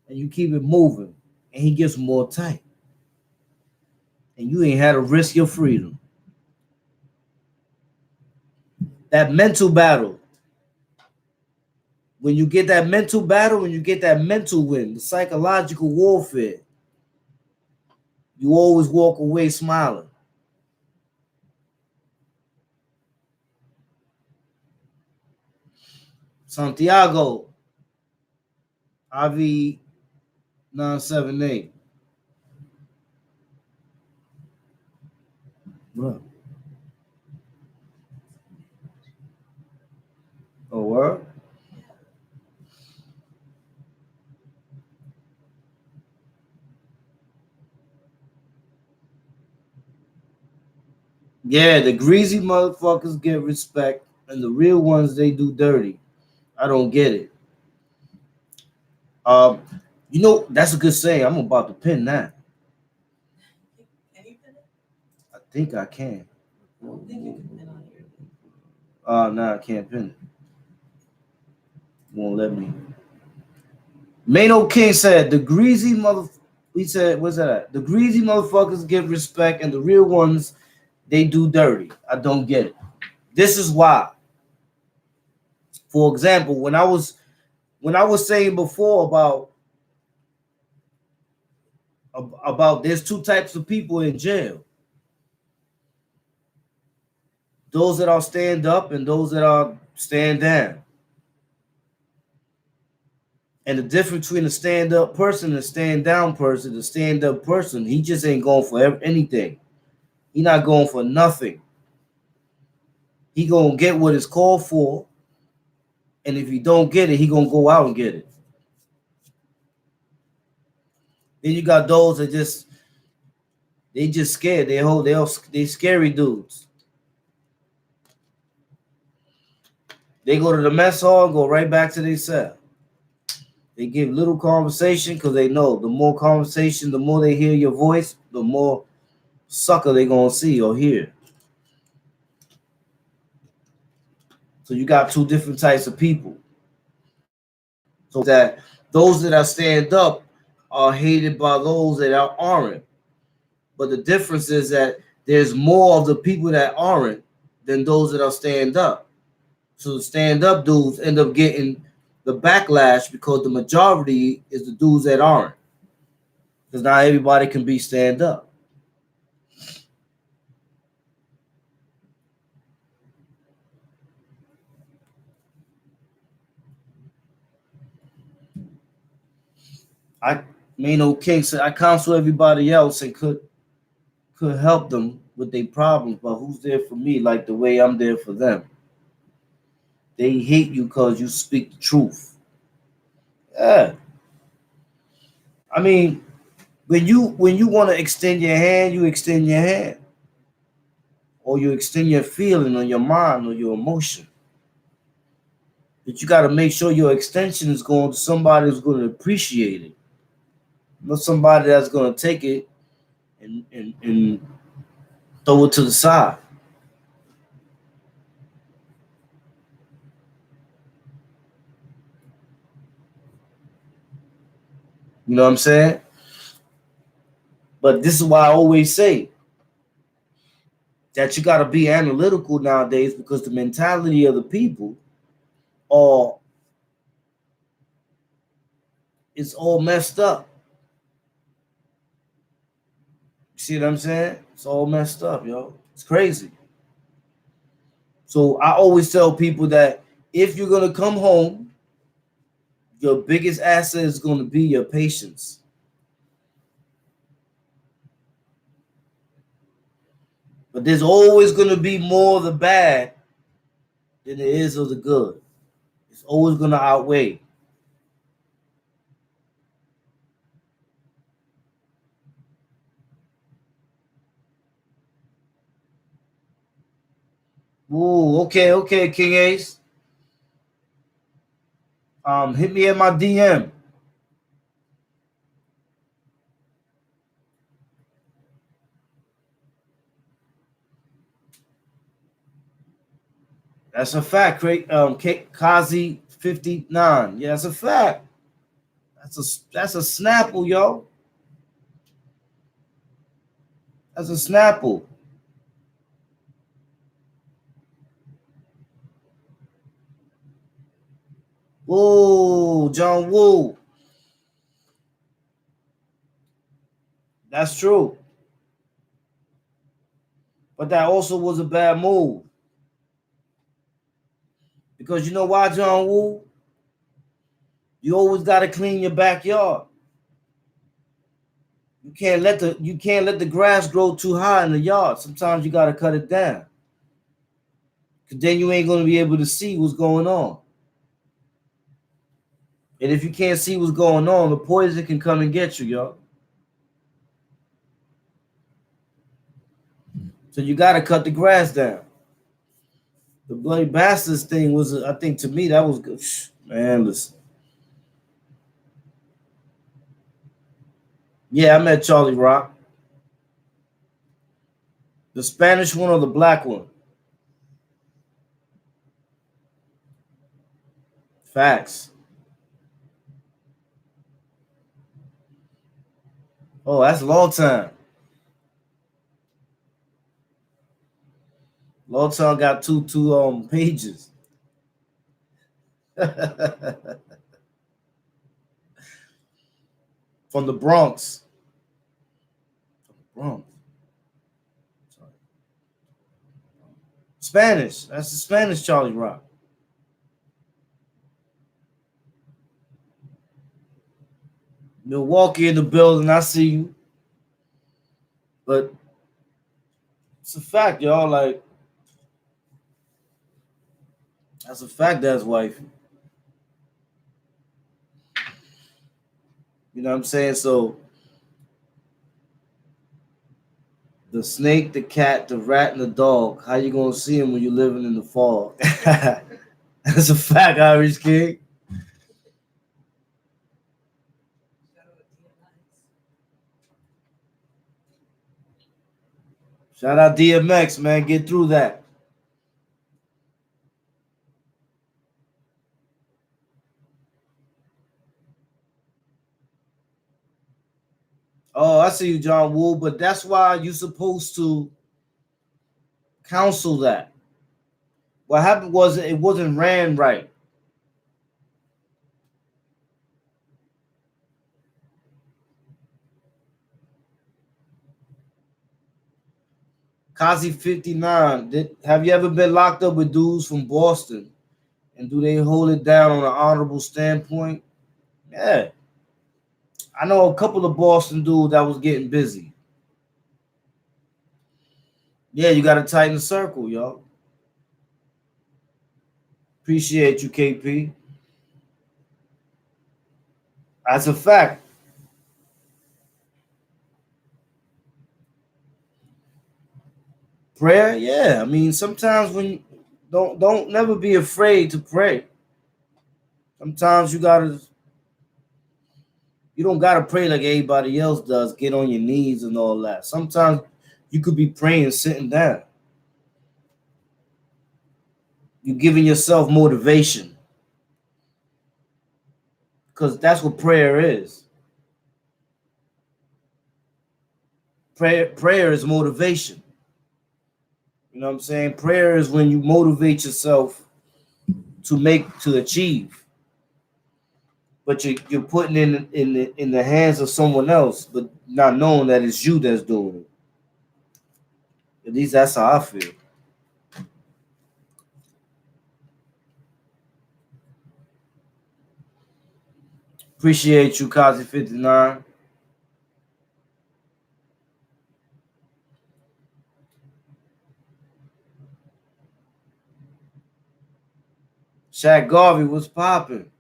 and you keep it moving, and he gets more tight. And you ain't had to risk your freedom. That mental battle. When you get that mental battle, when you get that mental win, the psychological warfare, you always walk away smiling. Santiago, IV 978. What? Oh, what? Yeah, the greasy motherfuckers get respect, and the real ones they do dirty. I don't get it. Um, that's a good saying. I'm about to pin that. I think I can. No, I can't pin it. Won't let me. Mano King said the greasy mother. He said, "What's that at? The greasy motherfuckers give respect, and the real ones they do dirty." I don't get it. This is why. For example, when I was saying before about there's two types of people in jail: those that are stand up and those that are stand down. And the difference between a stand up person and a stand down person, the stand up person, he just ain't going for anything. He not going for nothing. He gonna get what it's called for, and if he don't get it, he gonna go out and get it. Then you got those that they just scared. They scary dudes. They go to the mess hall and go right back to their cell. They give little conversation because they know the more conversation, the more they hear your voice, the more sucker they gonna see or hear. So you got two different types of people. So that those that are stand up are hated by those that aren't. But the difference is that there's more of the people that aren't than those that are stand up. So the stand up dudes end up getting the backlash because the majority is the dudes that aren't. Because not everybody can be stand up. I King said I counsel everybody else and could help them with their problems, but who's there for me like the way I'm there for them? They hate you because you speak the truth. Yeah. I mean, when you want to extend your hand, you extend your hand. Or you extend your feeling or your mind or your emotion. But you got to make sure your extension is going to somebody who's going to appreciate it. Not somebody that's going to take it and throw it to the side. You know what I'm saying? But this is why I always say that you got to be analytical nowadays because the mentality of the people are it's all messed up. See what I'm saying? It's all messed up, yo. It's crazy. So I always tell people that if you're gonna come home, your biggest asset is gonna be your patience. But there's always gonna be more of the bad than there is of the good. It's always gonna outweigh. Ooh, okay, King Ace. Hit me at my DM. That's a fact, right? Kazi 59. Yeah, that's a fact. That's a Snapple, yo. That's a Snapple. Whoa, John Woo. That's true. But that also was a bad move. Because you know why, John Woo? You always gotta clean your backyard. You can't let the grass grow too high in the yard. Sometimes you gotta cut it down. Cause then you ain't gonna be able to see what's going on. And if you can't see what's going on, the poison can come and get you, yo. So you gotta cut the grass down. The bloody bastards thing was, I think, to me that was good. Man, listen. Yeah, I met Charlie Rock. The Spanish one or the black one? Facts. Oh, that's a long time. Long time got two pages. From the Bronx. Bronx. Sorry. Spanish. That's the Spanish Charlie Rock. Milwaukee in the building. I see you. But it's a fact, y'all. Like, that's a fact that's wifey. You know what I'm saying? So the snake, the cat, the rat, and the dog. How you gonna see them when you're living in the fall? That's a fact, Irish King. Shout out DMX, man. Get through that. Oh, I see you, John Woo. But that's why you're supposed to counsel that. What happened was it wasn't ran right. Kazi 59. Have you ever been locked up with dudes from Boston? And do they hold it down on an honorable standpoint? Yeah. I know a couple of Boston dudes that was getting busy. Yeah, you got to tighten the circle, y'all. Appreciate you, KP. That's a fact. Prayer, yeah. I mean, sometimes when you don't never be afraid to pray. Sometimes you don't gotta pray like everybody else does, get on your knees and all that. Sometimes you could be praying sitting down. You're giving yourself motivation. Because that's what prayer is. Prayer is motivation. You know what I'm saying? Prayer is when you motivate yourself to achieve. But you're putting in the hands of someone else, but not knowing that it's you that's doing it. At least that's how I feel. Appreciate you, Kazi 59. Shaq Garvey was popping.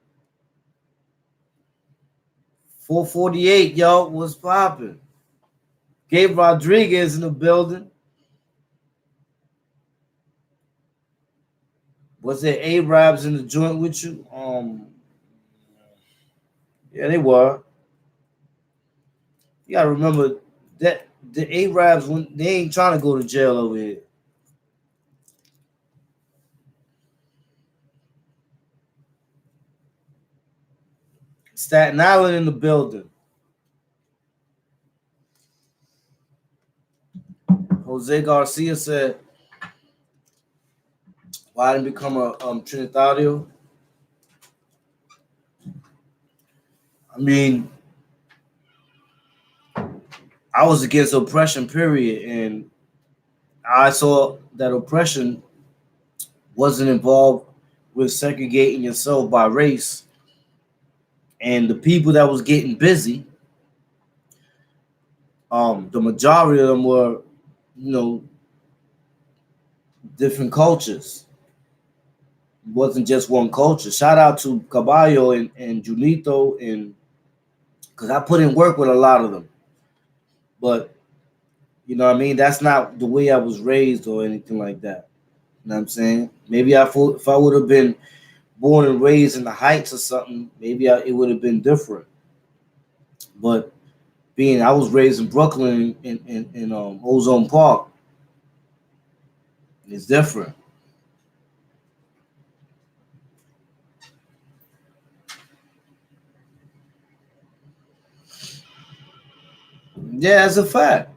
448, y'all, was popping. Gabe Rodriguez in the building. Was there Arabs in the joint with you? Yeah, they were. You gotta remember that the Arabs, when they ain't trying to go to jail over here. Staten Island in the building. Jose Garcia said, "Why didn't become a Trinitario?" I mean, I was against oppression, period, and I saw that oppression wasn't involved with segregating yourself by race, and the people that was getting busy, the majority of them were, you know, different cultures. It wasn't just one culture. Shout out to Caballo and Junito, and because I put in work with a lot of them, but you know what I mean? That's not the way I was raised or anything like that. You know what I'm saying? Maybe if I would have been born and raised in the Heights or something, maybe it would have been different. But being I was raised in Brooklyn in Ozone Park, it's different. Yeah, it's a fact.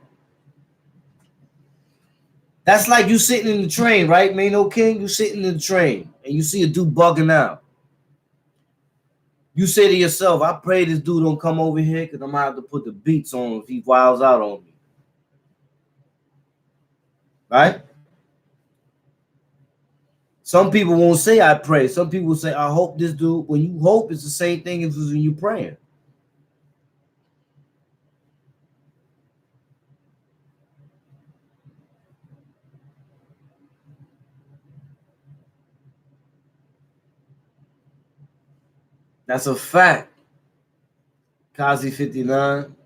That's like you sitting in the train, right, Mano King? You sitting in the train and you see a dude bugging out. You say to yourself, I pray this dude don't come over here because I'm gonna have to put the beats on if he wiles out on me. Right? Some people won't say I pray. Some people say I hope this dude. When you hope, it's the same thing as when you praying. That's a fact. Kazi 59.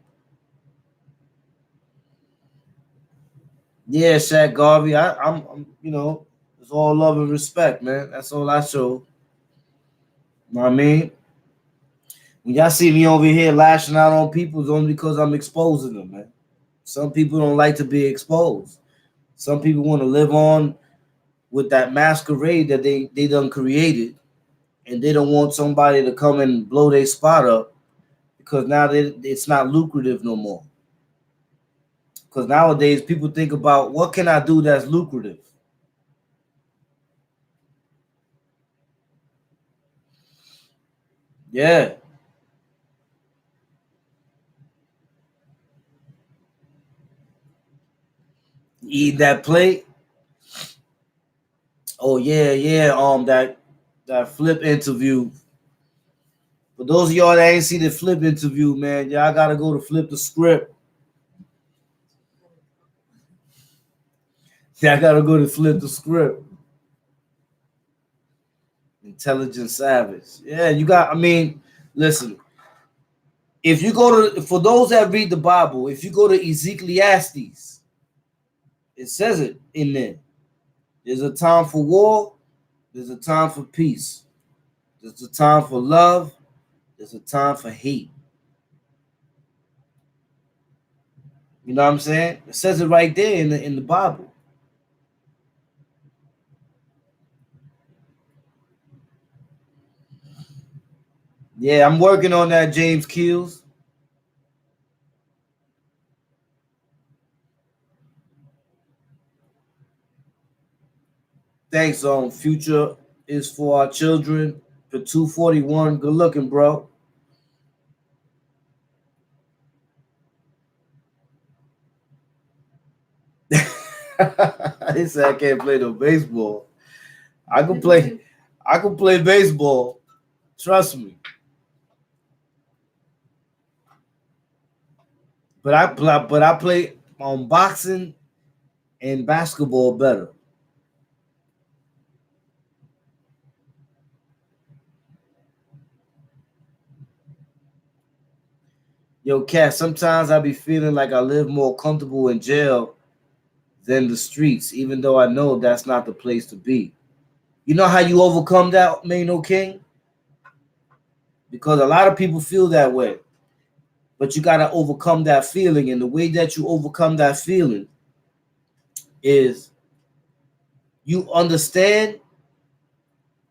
Yeah, Shaq Garvey. I'm it's all love and respect, man. That's all I show. You know what I mean? When y'all see me over here lashing out on people, it's only because I'm exposing them, man. Some people don't like to be exposed. Some people want to live on with that masquerade that they done created, and they don't want somebody to come and blow their spot up because now it's not lucrative no more. Because nowadays people think about what can I do that's lucrative. Yeah, Eat that plate. Oh yeah, yeah. That flip interview. For those of y'all that ain't see the flip interview, man, y'all gotta go to flip the script. Y'all gotta go to flip the script. Intelligent Savage. Yeah, you got. I mean, listen. If you go to, for those that read the Bible, if you go to Ecclesiastes, it says it in there. There's a time for war. There's a time for peace. There's a time for love. There's a time for hate. You know what I'm saying? It says it right there in the Bible. Yeah, I'm working on that, James Keels. Thanks, Future is for our children. For 241, good looking, bro. He said I can't play no baseball. I can play. I can play baseball. Trust me. But I play boxing and basketball better. Yo, Cat, sometimes I be feeling like I live more comfortable in jail than the streets, even though I know that's not the place to be. You know how you overcome that, Mano King? Because a lot of people feel that way. But you gotta overcome that feeling. And the way that you overcome that feeling is you understand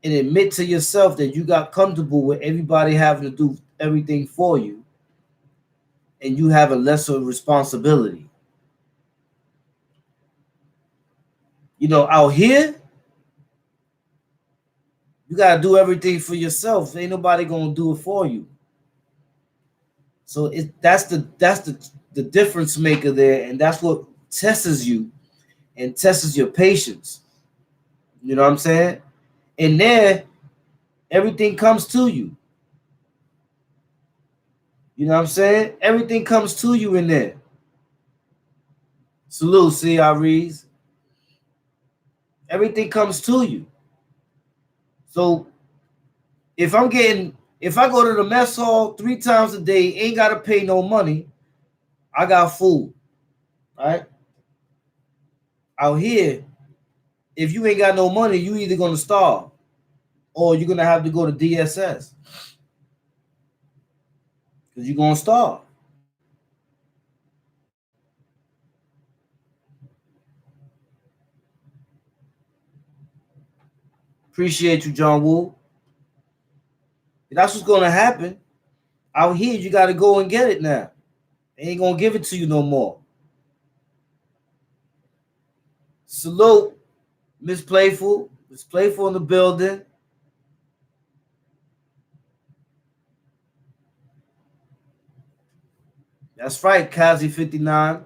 and admit to yourself that you got comfortable with everybody having to do everything for you, and you have a lesser responsibility. You know, out here, you gotta do everything for yourself. Ain't nobody gonna do it for you. So that's the difference maker there, and that's what tests you and tests your patience. You know what I'm saying? And there, everything comes to you. You know what I'm saying? Everything comes to you in there. Salute, see, Rees. Everything comes to you. So if I go to the mess hall 3 times a day, ain't gotta pay no money, I got food. Right? Out here, if you ain't got no money, you either gonna starve or you're gonna have to go to DSS because you're gonna starve. Appreciate you, John Woo. That's what's gonna happen. Out here, you gotta go and get it now. They ain't gonna give it to you no more. Salute, Miss Playful. Miss Playful in the building. That's right, Kazi 59.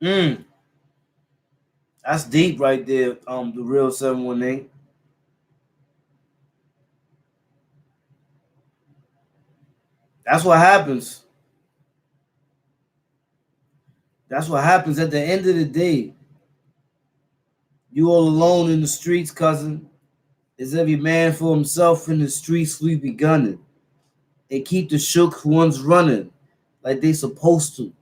Mm, that's deep right there. The real 718. That's what happens. That's what happens at the end of the day. You all alone in the streets, cousin. Is every man for himself in the streets we be gunning. And keep the shook ones running like they supposed to.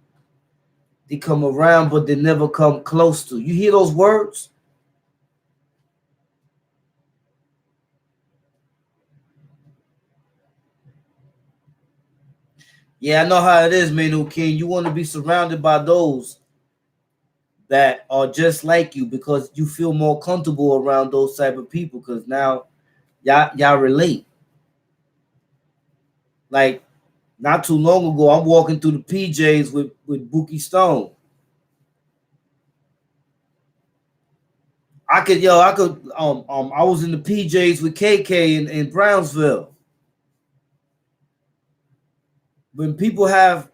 They come around, but they never come close to. You hear those words? Yeah, I know how it is, Manu King. You want to be surrounded by those that are just like you because you feel more comfortable around those type of people because now y'all relate. Like not too long ago, I'm walking through the PJs with Bookie Stone. I was in the PJs with KK in Brownsville. When people have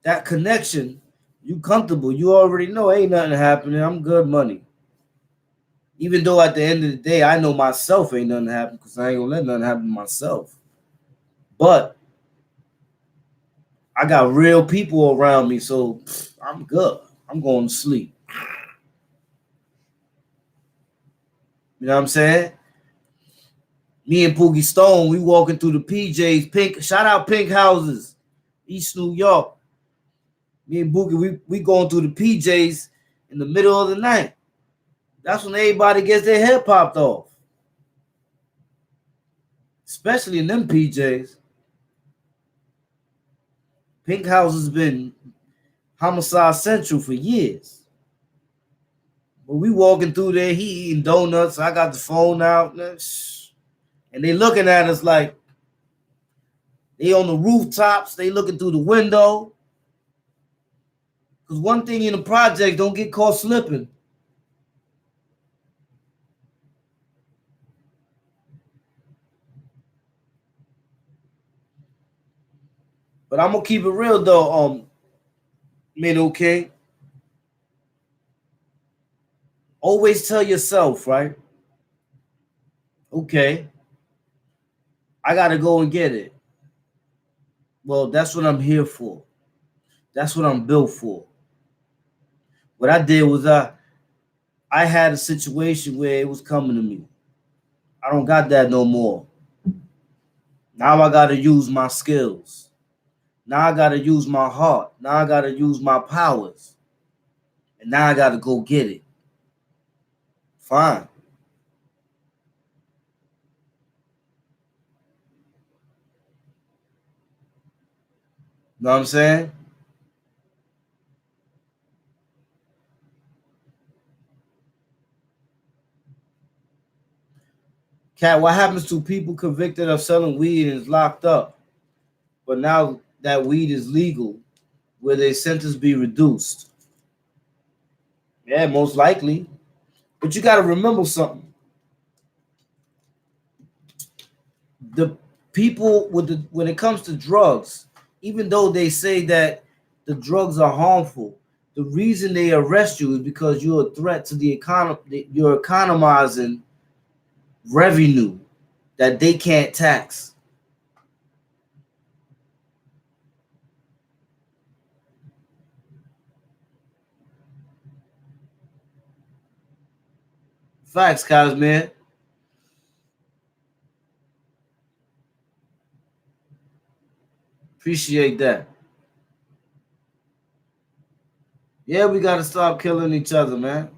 that connection, you comfortable. You already know ain't nothing happening. I'm good money. Even though at the end of the day, I know myself ain't nothing happen because I ain't gonna let nothing happen to myself. But I got real people around me, so I'm good. I'm going to sleep. You know what I'm saying? Me and Pookie Stone, we walking through the PJs, Pink, shout out Pink Houses, East New York. Me and Boogie, we going through the PJs in the middle of the night. That's when everybody gets their head popped off. Especially in them PJs. Pink House has been homicide central for years. But we walking through there, he eating donuts. I got the phone out. And they looking at us like they on the rooftops. They looking through the window. Because one thing in the project, don't get caught slipping. But I'm going to keep it real, though, okay? Always tell yourself, right? Okay, I got to go and get it. Well, that's what I'm here for. That's what I'm built for. What I did was I had a situation where it was coming to me. I don't got that no more. Now I got to use my skills. Now I got to use my heart. Now I got to use my powers. And now I got to go get it. Fine. Know what I'm saying? Cat, what happens to people convicted of selling weed and is locked up? But now that weed is legal, will their sentence be reduced? Yeah, most likely. But you got to remember something. The people with the when it comes to drugs, even though they say that the drugs are harmful, the reason they arrest you is because you're a threat to the economy. You're economizing revenue that they can't tax. Facts, guys, man. Appreciate that. Yeah, we gotta stop killing each other, man.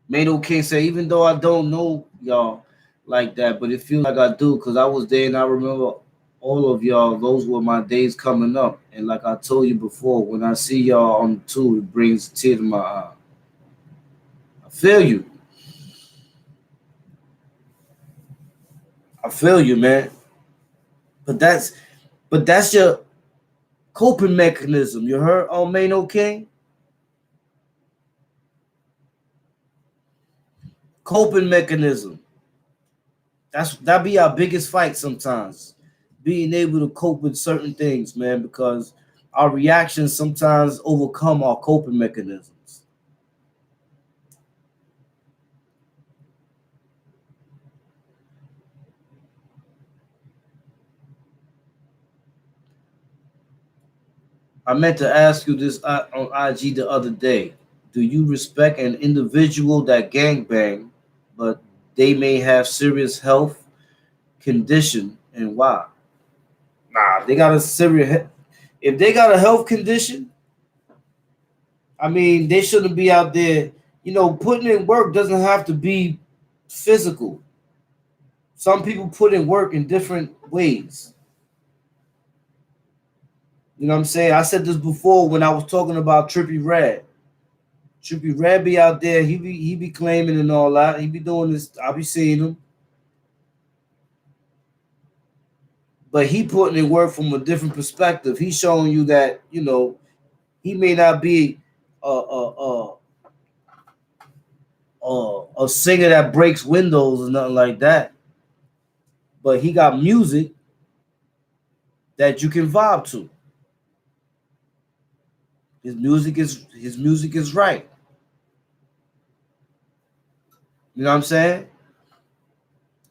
Mano King say, even though I don't know y'all like that, but it feels like I do because I was there and I remember all of y'all. Those were my days coming up. And like I told you before, when I see y'all on the tour, it brings a tear to my eye. I feel you. I feel you, man. But that's your coping mechanism. You heard on Mano King? Coping mechanism. That be our biggest fight sometimes. Being able to cope with certain things, man, because our reactions sometimes overcome our coping mechanisms. I meant to ask you this on IG the other day. Do you respect an individual that gangbang, but they may have serious health condition, and why? Nah, they got a serious. If they got a health condition, I mean, they shouldn't be out there. Putting in work doesn't have to be physical. Some people put in work in different ways. You know what I'm saying? I said this before when I was talking about Trippy Red. Trippy Red be out there. He be claiming and all that. He be doing this. I be seeing him. but he putting in work from a different perspective. He's showing you that, you know, he may not be a singer that breaks windows or nothing like that, but he got music that you can vibe to. His music is right. You know what I'm saying?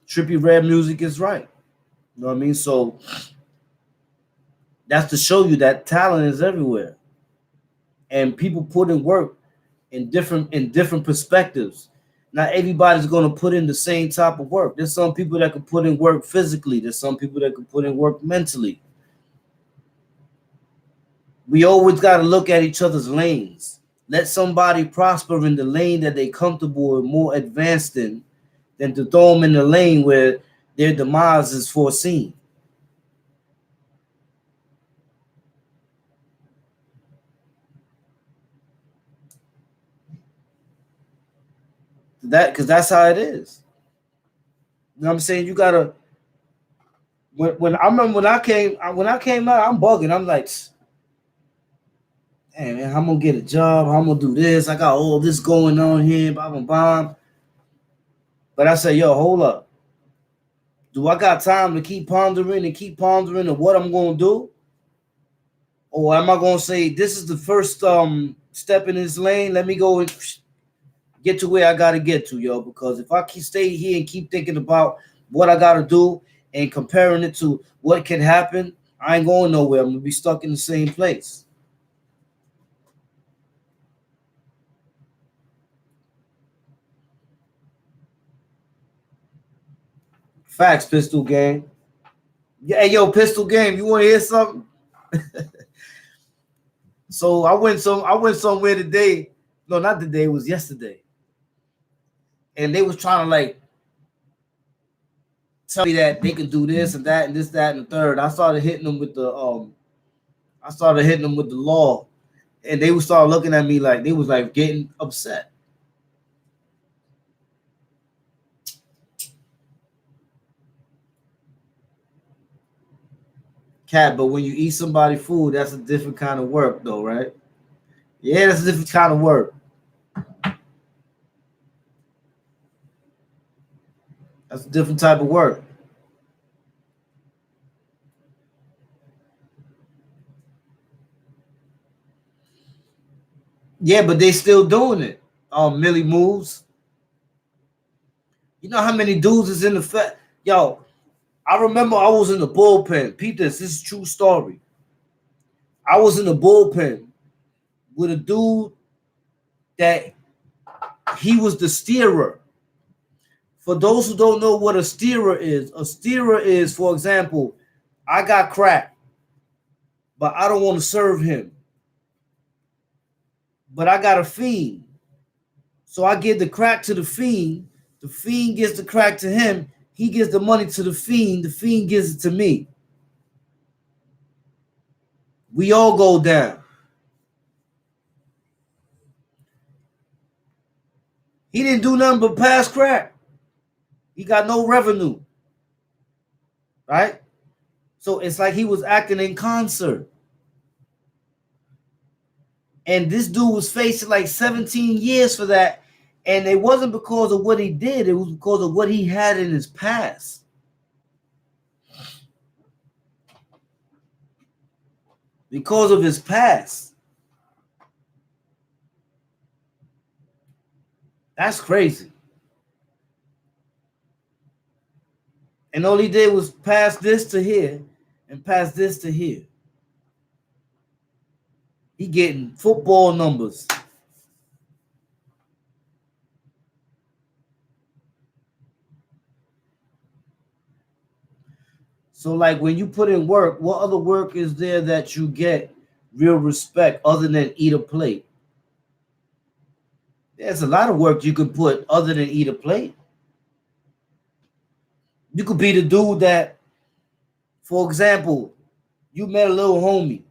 Trippy Red music is right. You know what I mean? So that's to show you that talent is everywhere, and people put in work in different perspectives. Not everybody's going to put in the same type of work. There's some people that can put in work physically. There's some people that can put in work mentally. We always got to look at each other's lanes. Let somebody prosper in the lane that they comfortable and more advanced in, than to throw them in the lane where their demise is foreseen. Because that's how it is. You know what I'm saying? You gotta. When I remember when I came out, I'm bugging. I'm like, hey man, I'm gonna get a job. I'm gonna do this. I got all this going on here. Blah blah blah. But I said, yo, hold up. Do I got time to keep pondering of what I'm gonna do? Or am I gonna say this is the first step in this lane? Let me go and get to where I gotta get to, yo. Because if I stay here and keep thinking about what I gotta do and comparing it to what can happen, I ain't going nowhere. I'm gonna be stuck in the same place. Facts, Pistol Game. Yeah, hey, yo, Pistol Game, you want to hear something? So I went somewhere today. No, not today. It was yesterday, and they was trying to like tell me that they could do this and that and this, that, and the third. I started hitting them with the law, and they would start looking at me like they was like getting upset. Cat, but when you eat somebody food, that's a different kind of work, though, right? Yeah, that's a different kind of work. That's a different type of work. Yeah, but they still doing it. Millie moves. You know how many dudes is in the Yo, I remember I was in the bullpen. Peep this. This is a true story. I was in the bullpen with a dude that he was the steerer. For those who don't know what a steerer is, for example, I got crack, but I don't want to serve him. But I got a fiend. So I give the crack to the fiend gives the crack to him, he gives the money to the fiend gives it to me. We all go down. He didn't do nothing but pass crack. He got no revenue. Right? So it's like he was acting in concert. And this dude was facing like 17 years for that. And it wasn't because of what he did, it was because of what he had in his past. Because of his past. That's crazy. And all he did was pass this to here and pass this to here. He getting football numbers. So, like when you put in work, what other work is there that you get real respect other than eat a plate? There's a lot of work you could put other than eat a plate. You could be the dude that, for example, you met a little homie.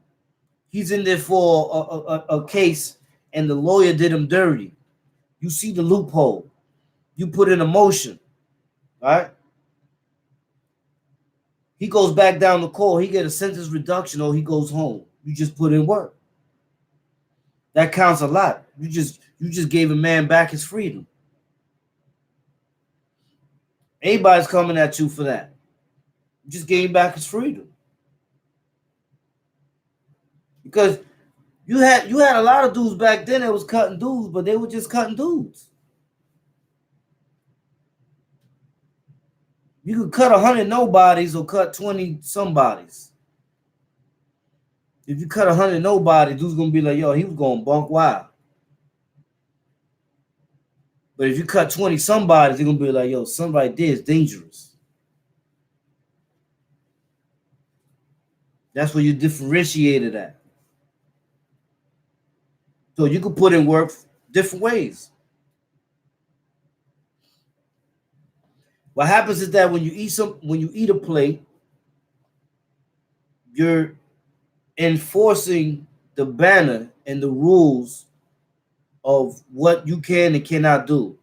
He's in there for a case and the lawyer did him dirty. You see the loophole. You put in a motion, right? He goes back down to court. He get a sentence reduction, or he goes home. You just put in work. That counts a lot. You just gave a man back his freedom. Anybody's coming at you for that. You just gave him back his freedom. Because you had a lot of dudes back then that was cutting dudes, but they were just cutting dudes. You could cut 100 nobodies or cut 20 somebodies. If you cut 100 nobodies, dude's gonna be like, yo, he was going bunk wild. But if you cut 20 somebodies, they're gonna be like, yo, somebody there is dangerous. That's where you differentiated at. So you can put in work different ways. What happens is that when you eat a plate, you're enforcing the banner and the rules of what you can and cannot do.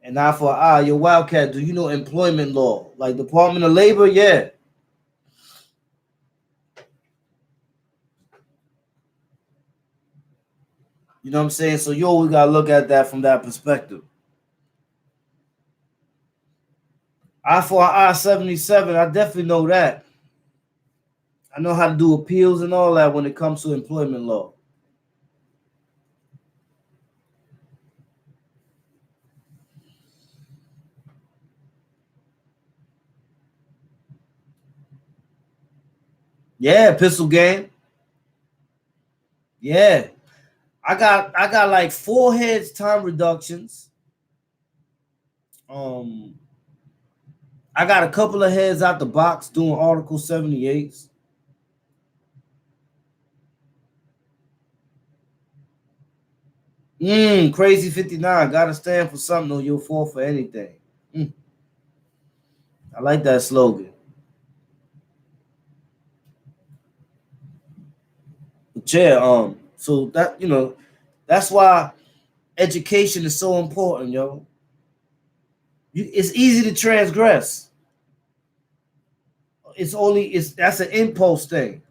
And eye for an eye, your Wildkat, do you know employment law? Like Department of Labor, yeah. You know what I'm saying? So you always gotta look at that from that perspective. I for I-77, I definitely know that. I know how to do appeals and all that when it comes to employment law. Yeah, pistol game. Yeah. I got like 4 heads time reductions. I got a couple of heads out the box doing Article 78s. Crazy 59. Gotta stand for something or you'll fall for anything. I like that slogan. But yeah, so that that's why education is so important, yo. It's easy to transgress. That's an impulse thing.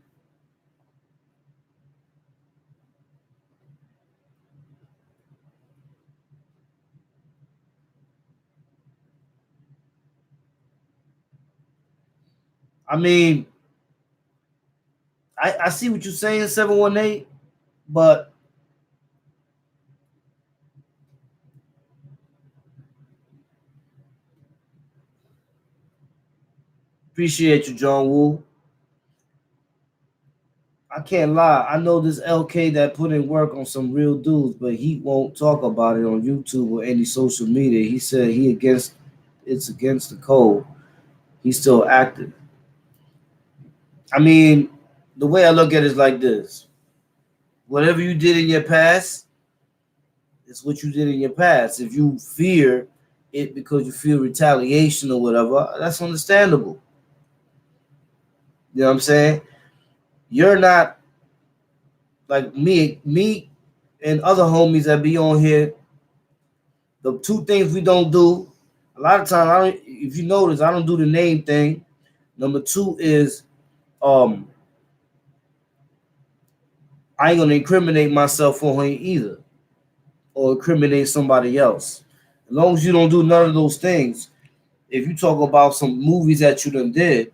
I mean, I see what you're saying, 718, but appreciate you, John Woo. I can't lie. I know this LK that put in work on some real dudes, but he won't talk about it on YouTube or any social media. He said it's against the code. He's still active. I mean, the way I look at it is like this. Whatever you did in your past, it's what you did in your past. If you fear it because you feel retaliation or whatever, that's understandable. You know what I'm saying? You're not like me and other homies that be on here. The 2 things we don't do, a lot of times, if you notice, I don't do the name thing. Number 2 is I ain't gonna incriminate myself on here either, or incriminate somebody else. As long as you don't do none of those things, if you talk about some movies that you done did,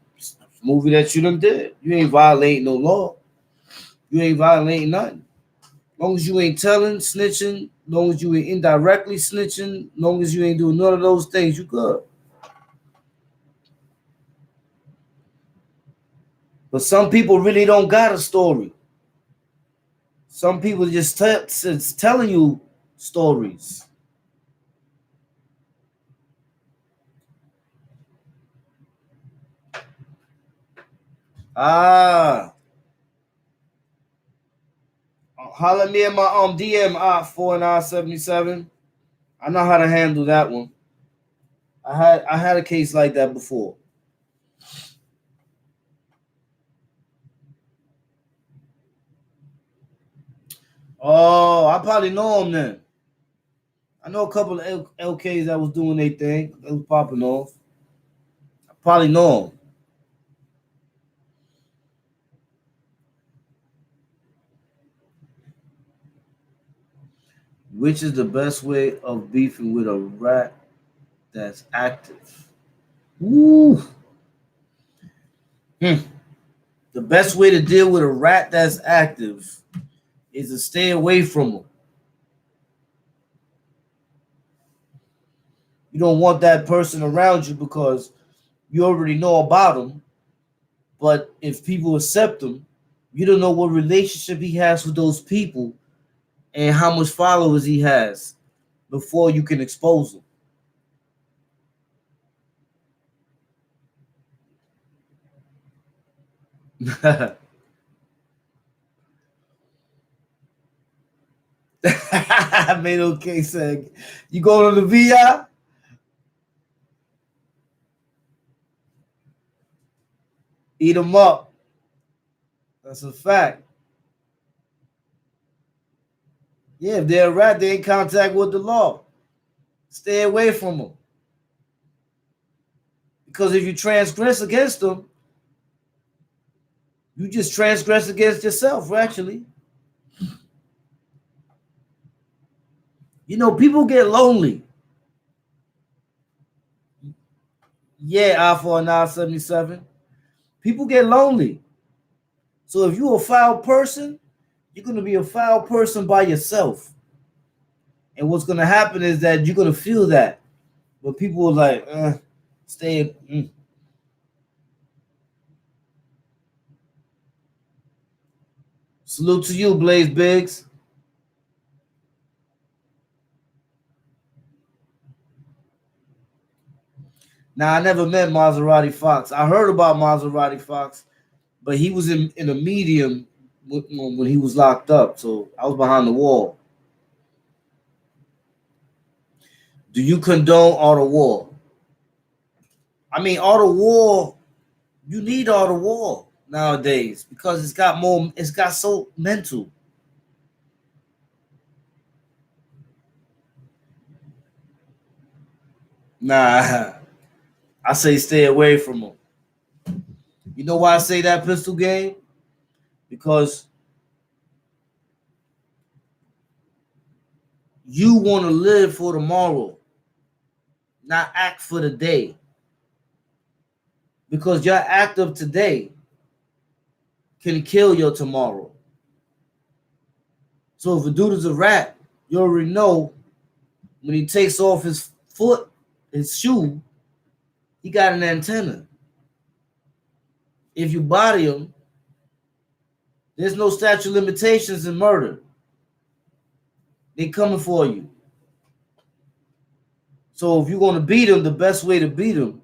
movie that you done did, you ain't violating no law. You ain't violating nothing. As long as you ain't telling, snitching, as long as you ain't indirectly snitching, as long as you ain't doing none of those things, you good. But some people really don't got a story. Some people just telling you stories. Holler me in my DM 4 and I-77. I know how to handle that one. I had a case like that before. Oh, I probably know him then. I know a couple of LKs that was doing their thing. They was popping off. Probably know him. Which is the best way of beefing with a rat that's active? Ooh. Hmm. The best way to deal with a rat that's active is to stay away from them. You don't want that person around you because you already know about him. But if people accept him, you don't know what relationship he has with those people and how much followers he has before you can expose him. I made okay said, you going to the VI? Eat them up. That's a fact. Yeah, if they're a rat, they in contact with the law. Stay away from them. Because if you transgress against them, you just transgress against yourself, actually. You know, people get lonely. Yeah, Alpha 977. People get lonely. So if you're a foul person, you're going to be a foul person by yourself. And what's going to happen is that you're going to feel that. But people are like, stay. Salute to you, Blaze Biggs. Now, I never met Maserati Fox. I heard about Maserati Fox, but he was in a medium when he was locked up. So I was behind the wall. Do you condone all the war? I mean, all the war, you need all the war nowadays because it's got so mental. Nah, I say stay away from them. You know why I say that, Pistol Game? Because you want to live for tomorrow, not act for the day. Because your act of today can kill your tomorrow. So if a dude is a rat, you already know when he takes off his foot, his shoe, he got an antenna. If you body him, there's no statute of limitations in murder. They coming for you. So if you're going to beat him, the best way to beat him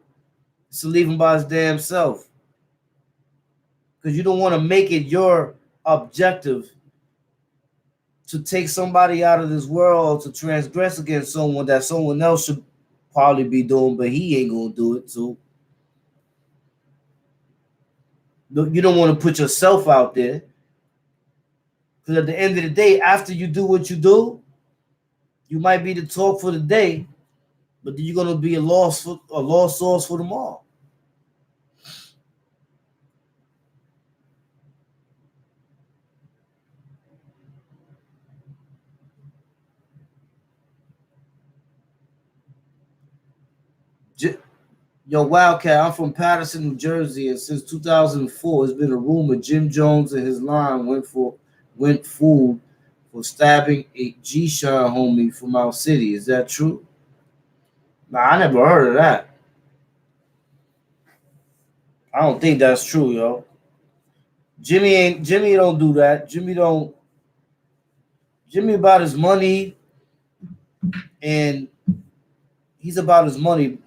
is to leave him by his damn self. Because you don't want to make it your objective to take somebody out of this world to transgress against someone that someone else should probably be doing, but he ain't going to do it. So you don't want to put yourself out there. Because at the end of the day, after you do what you do, you might be the talk for the day, but then you're going to be a lost source for them all. Yo, Wildkat, I'm from Patterson, New Jersey, and since 2004, it's been a rumor Jim Jones and his line went food for stabbing a G-Shine homie from our city. Is that true? Nah, I never heard of that. I don't think that's true, yo. Jimmy don't do that. Jimmy about his money, and he's about his money.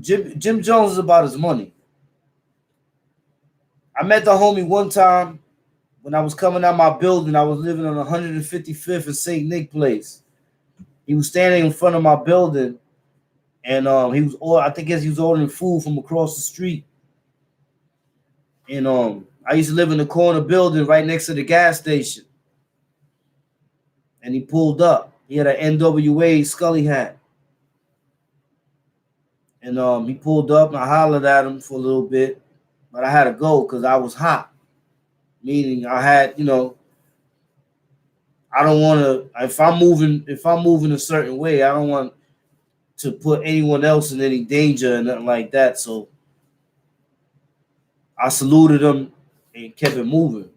Jim Jones is about his money. I met the homie one time when I was coming out my building. I was living on 155th and St. Nick Place. He was standing in front of my building, and I think he was ordering food from across the street. And I used to live in the corner building right next to the gas station. And he pulled up. He had an NWA Scully hat. And he pulled up and I hollered at him for a little bit, but I had to go because I was hot. Meaning I had, I don't want to. If I'm moving a certain way, I don't want to put anyone else in any danger and nothing like that. So I saluted him and kept it moving.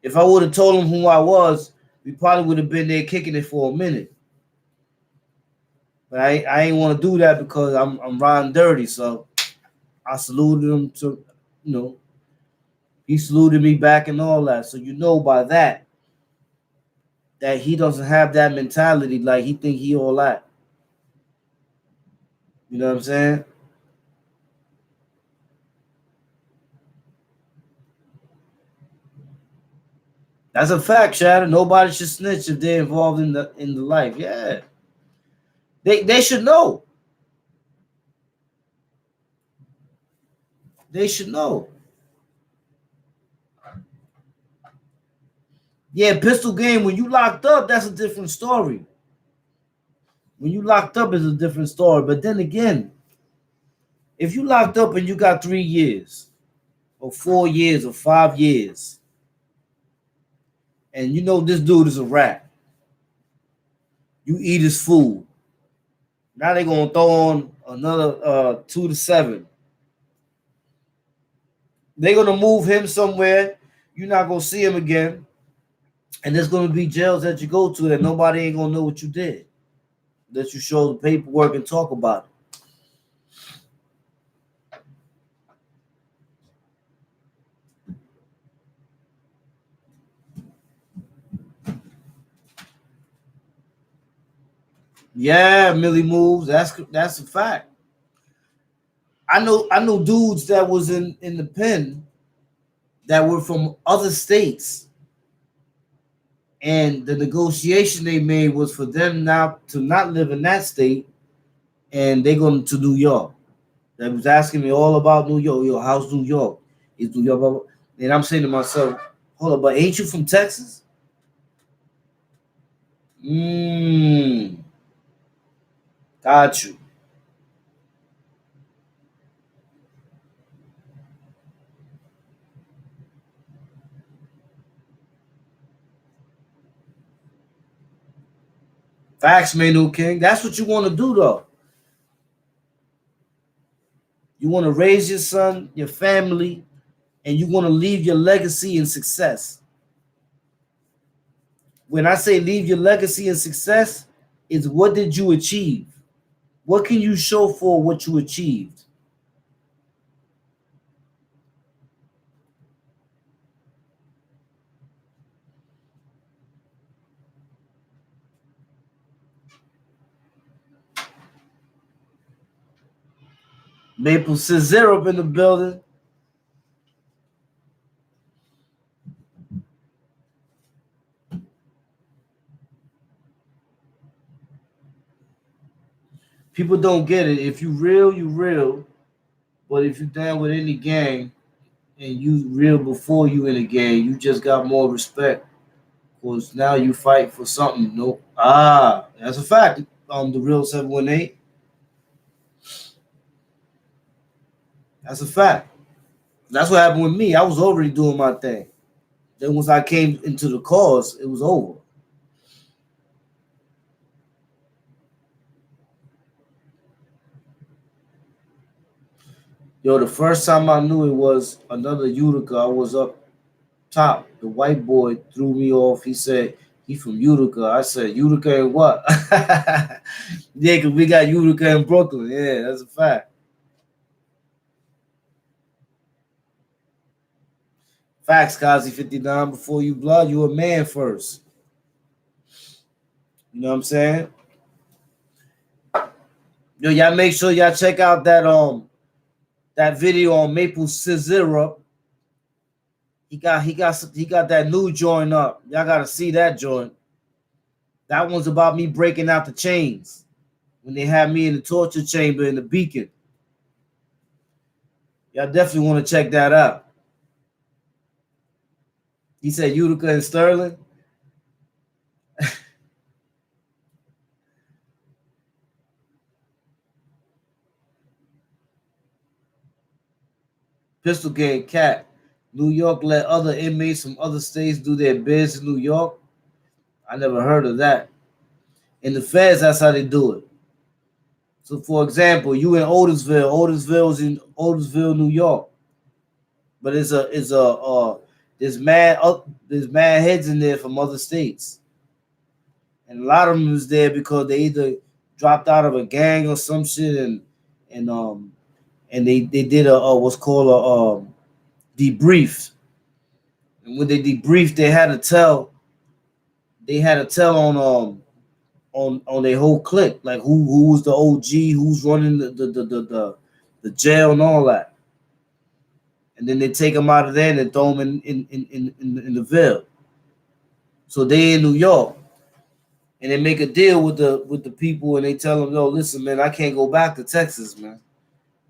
If I would have told him who I was, we probably would have been there kicking it for a minute. But I ain't want to do that because I'm riding dirty. So I saluted him to, you know, he saluted me back and all that. So by that he doesn't have that mentality like he think he all that. You know what I'm saying? That's a fact, Shadow. Nobody should snitch if they're involved in the life. Yeah. They should know. They should know. Yeah, pistol game, when you locked up, that's a different story. When you locked up is a different story. But then again, if you locked up and you got 3 years or 4 years or 5 years, and this dude is a rat, you eat his food. Now they're gonna throw on another 2 to 7. They're gonna move him somewhere. You're not gonna see him again. And there's gonna be jails that you go to that nobody ain't gonna know what you did. That you show the paperwork and talk about it. Yeah, Millie moves. That's a fact. I know dudes that was in the pen that were from other states, and the negotiation they made was for them now to not live in that state, and they going to New York. They was asking me all about New York. Yo, how's New York? Is New York? Blah, blah. And I'm saying to myself, hold up, but ain't you from Texas? Got you. Facts, Manu King. That's what you want to do, though. You want to raise your son, your family, and you want to leave your legacy and success. When I say leave your legacy and success, is what did you achieve? What can you show for what you achieved? Maple Scissor up in the building. People don't get it. If you real, you real. But if you down with any gang and you real before you in a gang, you just got more respect. Cause now you fight for something. No, that's a fact. The real 718. That's a fact. That's what happened with me. I was already doing my thing. Then once I came into the cause, it was over. Yo, the first time I knew it was another Utica. I was up top. The white boy threw me off. He said he from Utica. I said Utica and what? Yeah, cause we got Utica in Brooklyn. Yeah, that's a fact. Facts, Kazi 59. Before you blood, you a man first. You know what I'm saying? Yo, y'all make sure y'all check out that video on Maple Scissor. He got that new joint up. Y'all gotta see that joint. That one's about me breaking out the chains when they had me in the torture chamber in the Beacon. Y'all definitely want to check that out. He said Utica and Sterling. Pistol game cat. New York let other inmates from other states do their bids in New York. I never heard of that. In the feds, that's how they do it. So, for example, you in Otisville. Otisville's in Otisville, New York. But there's mad heads in there from other states, and a lot of them is there because they either dropped out of a gang or some shit, and and they did a what's called a debrief, and when they debriefed, they had to tell on their whole clique, like who was the OG, who's running the jail and all that, and then they take them out of there and they throw them in the Ville. So they in New York, and they make a deal with the people, and they tell them, "No, listen, man, I can't go back to Texas, man.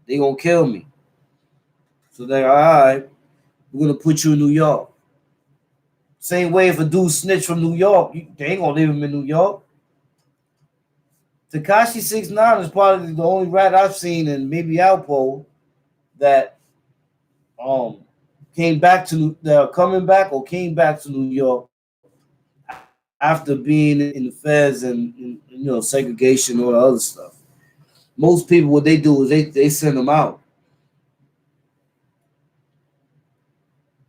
They gonna kill me." So they're all right. We're gonna put you in New York. Same way if a dude snitch from New York, they ain't gonna leave him in New York. Tekashi 6ix9ine is probably the only rat I've seen, and maybe Alpo, that um came back to that are coming back or came back to New York after being in the feds and segregation or other stuff. Most people, what they do is they send them out.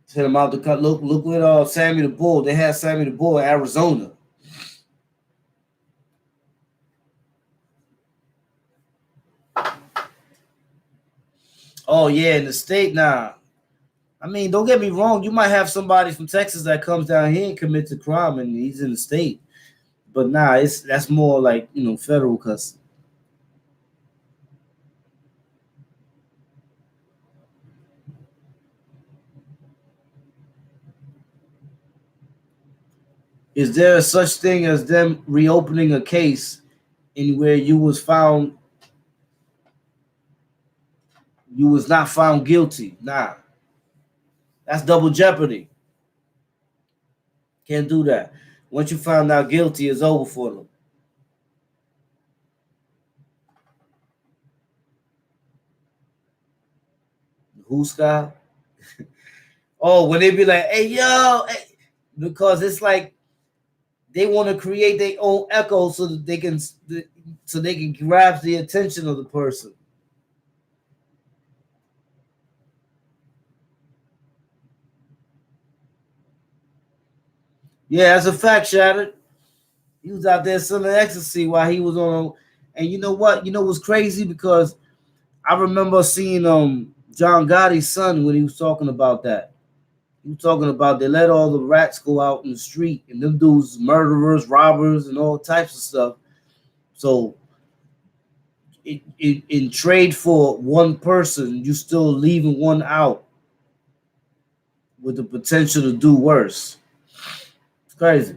Send them out to cut. Look with Sammy the Bull. They had Sammy the Bull in Arizona. Oh yeah, in the state now. I mean, don't get me wrong. You might have somebody from Texas that comes down here and commits a crime, and he's in the state. But nah, that's more like federal custody. Is there a such thing as them reopening a case in where you was not found guilty? Nah, that's double jeopardy. Can't do that. Once you found out guilty, it's over for them. Who, Scott? Oh, when they be like, "Hey, yo," because it's like they want to create their own echo so they can grab the attention of the person. Yeah, that's a fact, Shattered. He was out there selling ecstasy while he was on. And you know what? You know what's crazy? Because I remember seeing John Gotti's son when he was talking about that. He was talking about they let all the rats go out in the street, and them dudes murderers, robbers, and all types of stuff. So in trade for one person, you still leaving one out with the potential to do worse. It's crazy.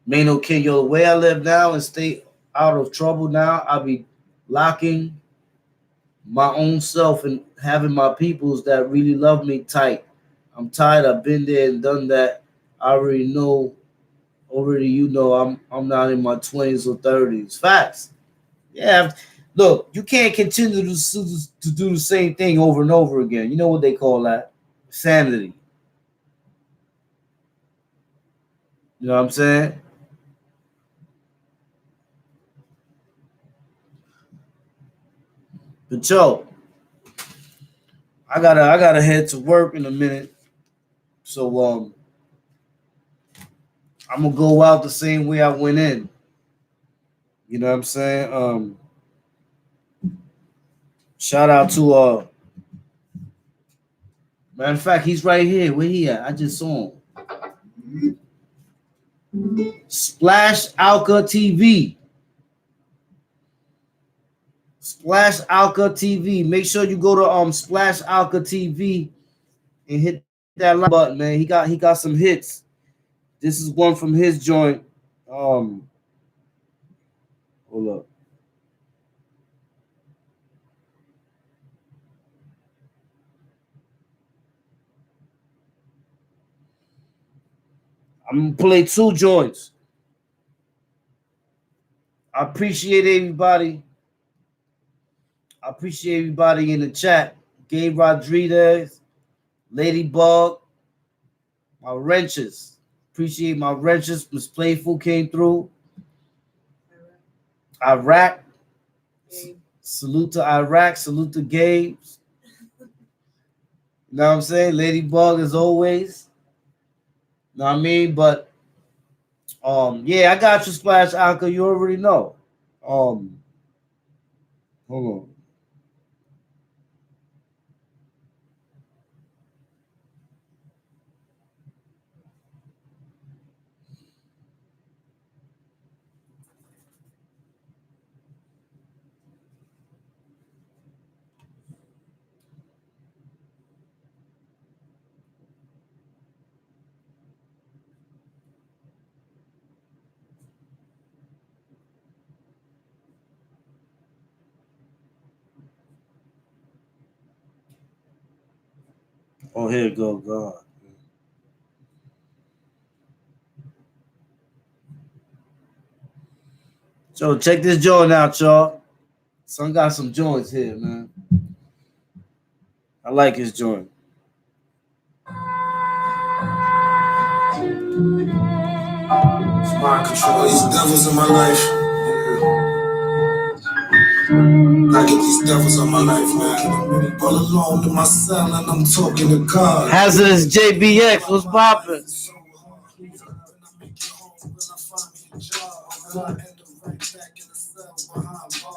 Man, okay, yo, the way I live now and stay out of trouble now, I'll be locking my own self and having my peoples that really love me tight. I'm tired. I've been there and done that. I already know. Already, I'm not in my 20s or 30s. Facts. Yeah. Look, you can't continue to do the same thing over and over again. You know what they call that? Sanity. You know what I'm saying? But yo, I gotta head to work in a minute. So I'm gonna go out the same way I went in. You know what I'm saying? Shout out to matter of fact, he's right here. Where he at? I just saw him. Splash Alka TV. Splash Alka TV. Make sure you go to Splash Alka TV and hit that like button, man. He got some hits. This is one from his joint. Um, Hold up. I'm gonna play two joints. I appreciate everybody. I appreciate everybody in the chat. Gabe Rodriguez, Ladybug, my wrenches. Appreciate my wrenches. Miss Playful came through. Iraq. Salute to Iraq. Salute to Gabe. You know what I'm saying? Ladybug as always. You know what I mean? But yeah, I got you, Splash Alka. You already know. Hold on. Oh, here it go, God. So check this joint out, y'all. Son got some joints here, man. I like his joint. Mind control these devils in my life. I get these devils on my life, man. All alone in my cell and I'm talking to God. Hazardous JBX, what's poppin'?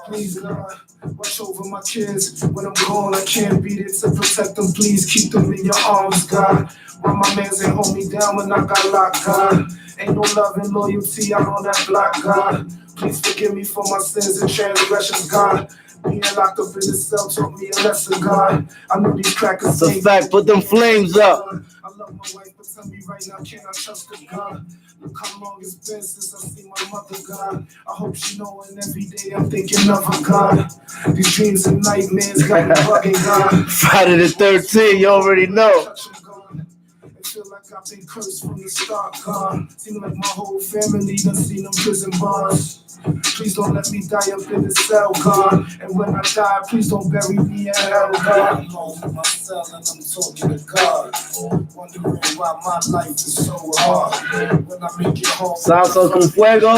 Please, God, watch over my kids. When I'm gone, I can't beat it to protect them. Please keep them in your arms, God. When my mans ain't hold me down when I got locked, God. Ain't no love and loyalty out on that block, God. Please forgive me for my sins and transgressions, God. Being locked up in the cell taught me a lesson, God. I know these crackers. It's a fact. Put them flames up. I love my wife, but tell me right now, can I trust her, God? Look how long it's been since I seen my mother, God. I hope she knowing every day I'm thinking of her, God. These dreams and nightmares got me bugging, God. Friday the 13th, you already know. I feel like I've been cursed from the start, God. Seem like my whole family done seen them prison bars. Please don't let me die up in the cell, God. And when I die, please don't bury me in hell, God. I'm alone in my cell and I'm talking to God. Wondering why my life is so hard. When I make it home, Salsa con fuego.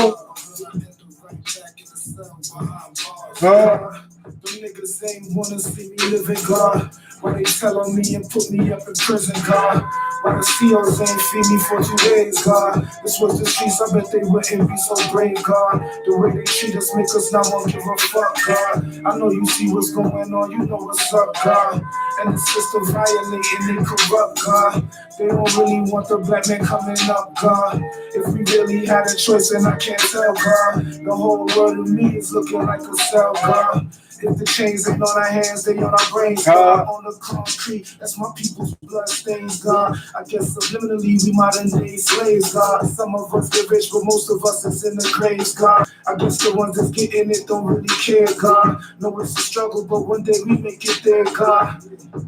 The niggas ain't wanna see me living, God. Why they telling me and put me up in prison, God? Why the COs ain't feed me for 2 days, God? This was the streets, I bet they wouldn't be so brave, God. The way they treat us make us not wanna give a fuck, God. I know you see what's going on, you know what's up, God. And the system violating, they corrupt, God. They don't really want the black man coming up, God. If we really had a choice, and I can't tell, God. The whole world of me is looking like a cell, God. If the chains ain't on our hands, they on our brains, God. On the concrete, that's my people's blood stains, God. I guess subliminally we modern day slaves, God. Some of us get rich, but most of us is in the graves, God. I guess the ones that's getting it don't really care, God. No, it's a struggle, but one day we make it there, God.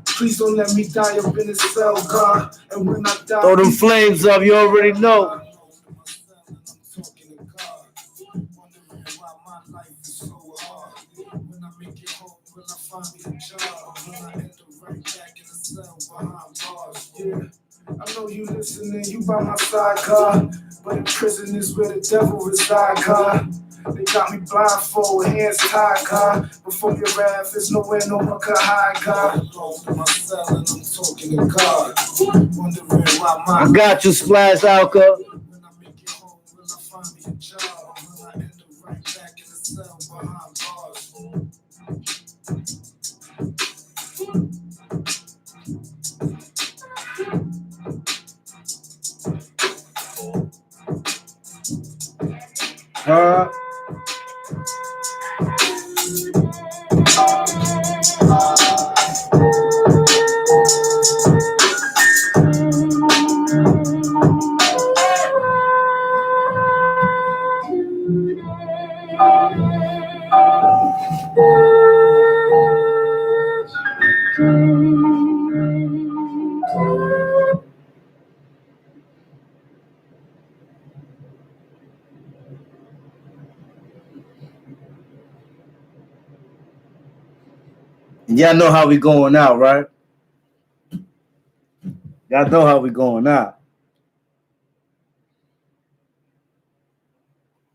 Please don't let me die up in this cell, God. And when I die, Throw them flames up, you already know. When I make it home, will I find me a job? When I end up right back in the cell behind bars? Yeah, I know you listening, you by my side, God. But in prison is where the devil reside, God. They got me blindfold, hands tied, God. Before your wrath, there's nowhere no one could hide, God. Alone in my cell and I'm talking to God. Wondering why my I got you, Splash Alka. when I make it home, will I find me a job? When I end up right back in the cell behind bars? Y'all know how we going out, right? Y'all know how we going out.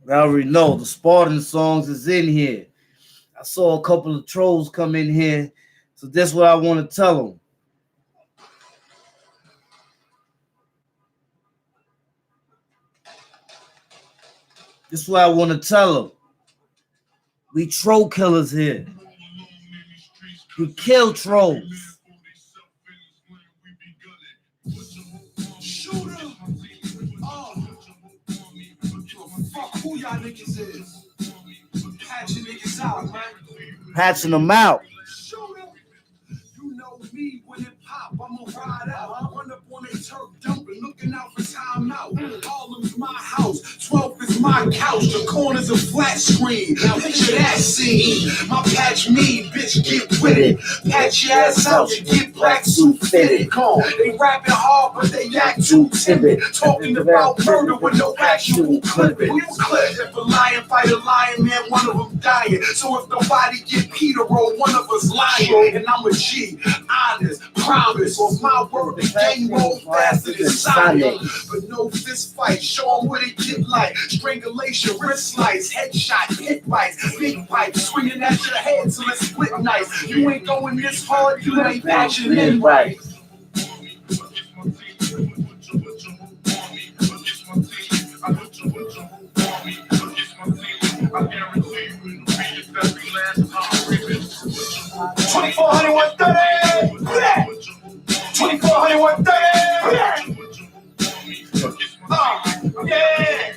I already know the Spartan songs is in here. I saw a couple of trolls come in here, so that's what I want to tell them. This is what I want to tell them. We troll killers here. We kill trolls. Shooter. Fuck who y'all niggas is. Patching niggas out, man. Patching them out. Shooter. You know me when it pop, I'ma ride out. Run up on a turf dumping, looking out for timeout. Harlem's my house, 12 is my couch. The corner's a flat screen. Now picture that scene. My patch me, bitch, get with it. Patch your ass out, you get black suit fitted. They rapping hard, but they act too timid. Talking about murder with no actual clipping. If a lion fight a lion, man, one of them dying. So if nobody get Peter roll, one of us lying. And I'm a G, honest, promise. On my word, the game roll faster than Sonic. But no fist fight, show them what it get like. Strangulation, wrist slice, headshot, hit bites, big pipe, swinging at your head till it's split nice. You ain't going this hard, you ain't patching in right. I guarantee you will be your very last time. 2400 130. 2400 130. Yeah.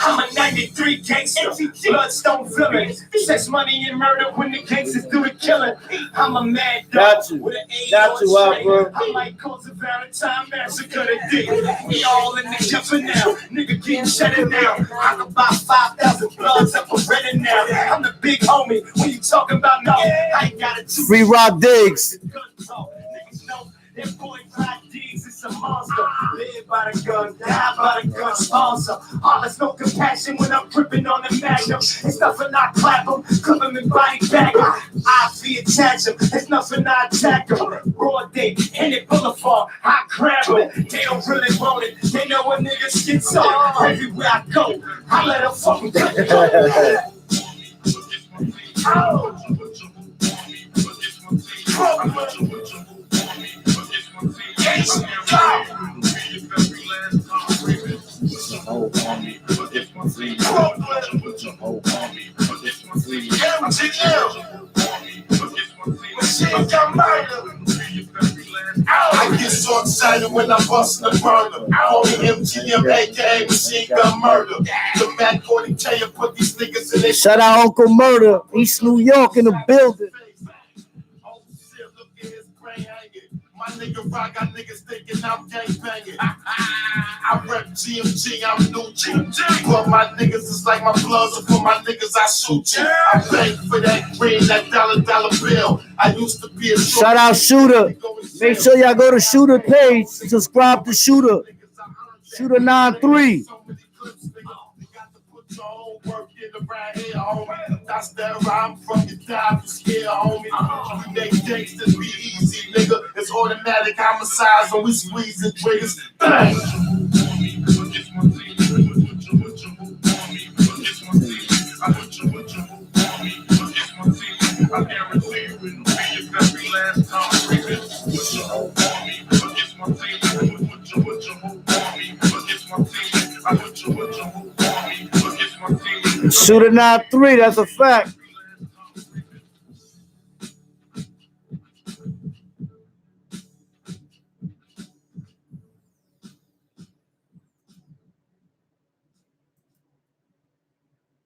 I'm a 93 gangster, bloodstone villain. Sex, money, and murder when the gangsters do the killing. I'm a mad dog with an A on I might cause a Valentine massacre today. We all in the jumping now, nigga getting shut it down. I can buy 5,000 bloods up for Reddit now. I'm the big homie, when you talking about no, I ain't got it. Free Rob Diggs. Niggas know that boy Rod Diggs is a monster. Live by the gun, die by the gun sponsor. All there's no compassion when I'm gripping on the magnum. It's nothing I clap them, clip them and body bag them. I feel attach them, it's nothing I attack them. Broad day, in it boulevard, I grab them. They don't really want it, they know what niggas gets on. Everywhere I go, I let them fucking go. Oh. I get so excited when I'm busting the burner. Call me MGM, aka Machine Gun Murder. The Mac 40K put these niggas in their. Shout out Uncle Murder, East New York in the building. My nigga rock, got niggas thinking I'm gang banging. I rep GMG, I'm new G. But my niggas is like my bloods, so for my niggas I shoot you. I bang for that green, that dollar bill. I used to be a shout out Shooter. Make sure y'all go to Shooter page. Subscribe to Shooter. Shooter 93. Right here, homie. That's that rhyme from your die for scare, homie. You make gangsters be easy, nigga. It's automatic homicides and we squeezing triggers. Bang! I guarantee you will be your very last time. Shooter 93, that's a fact.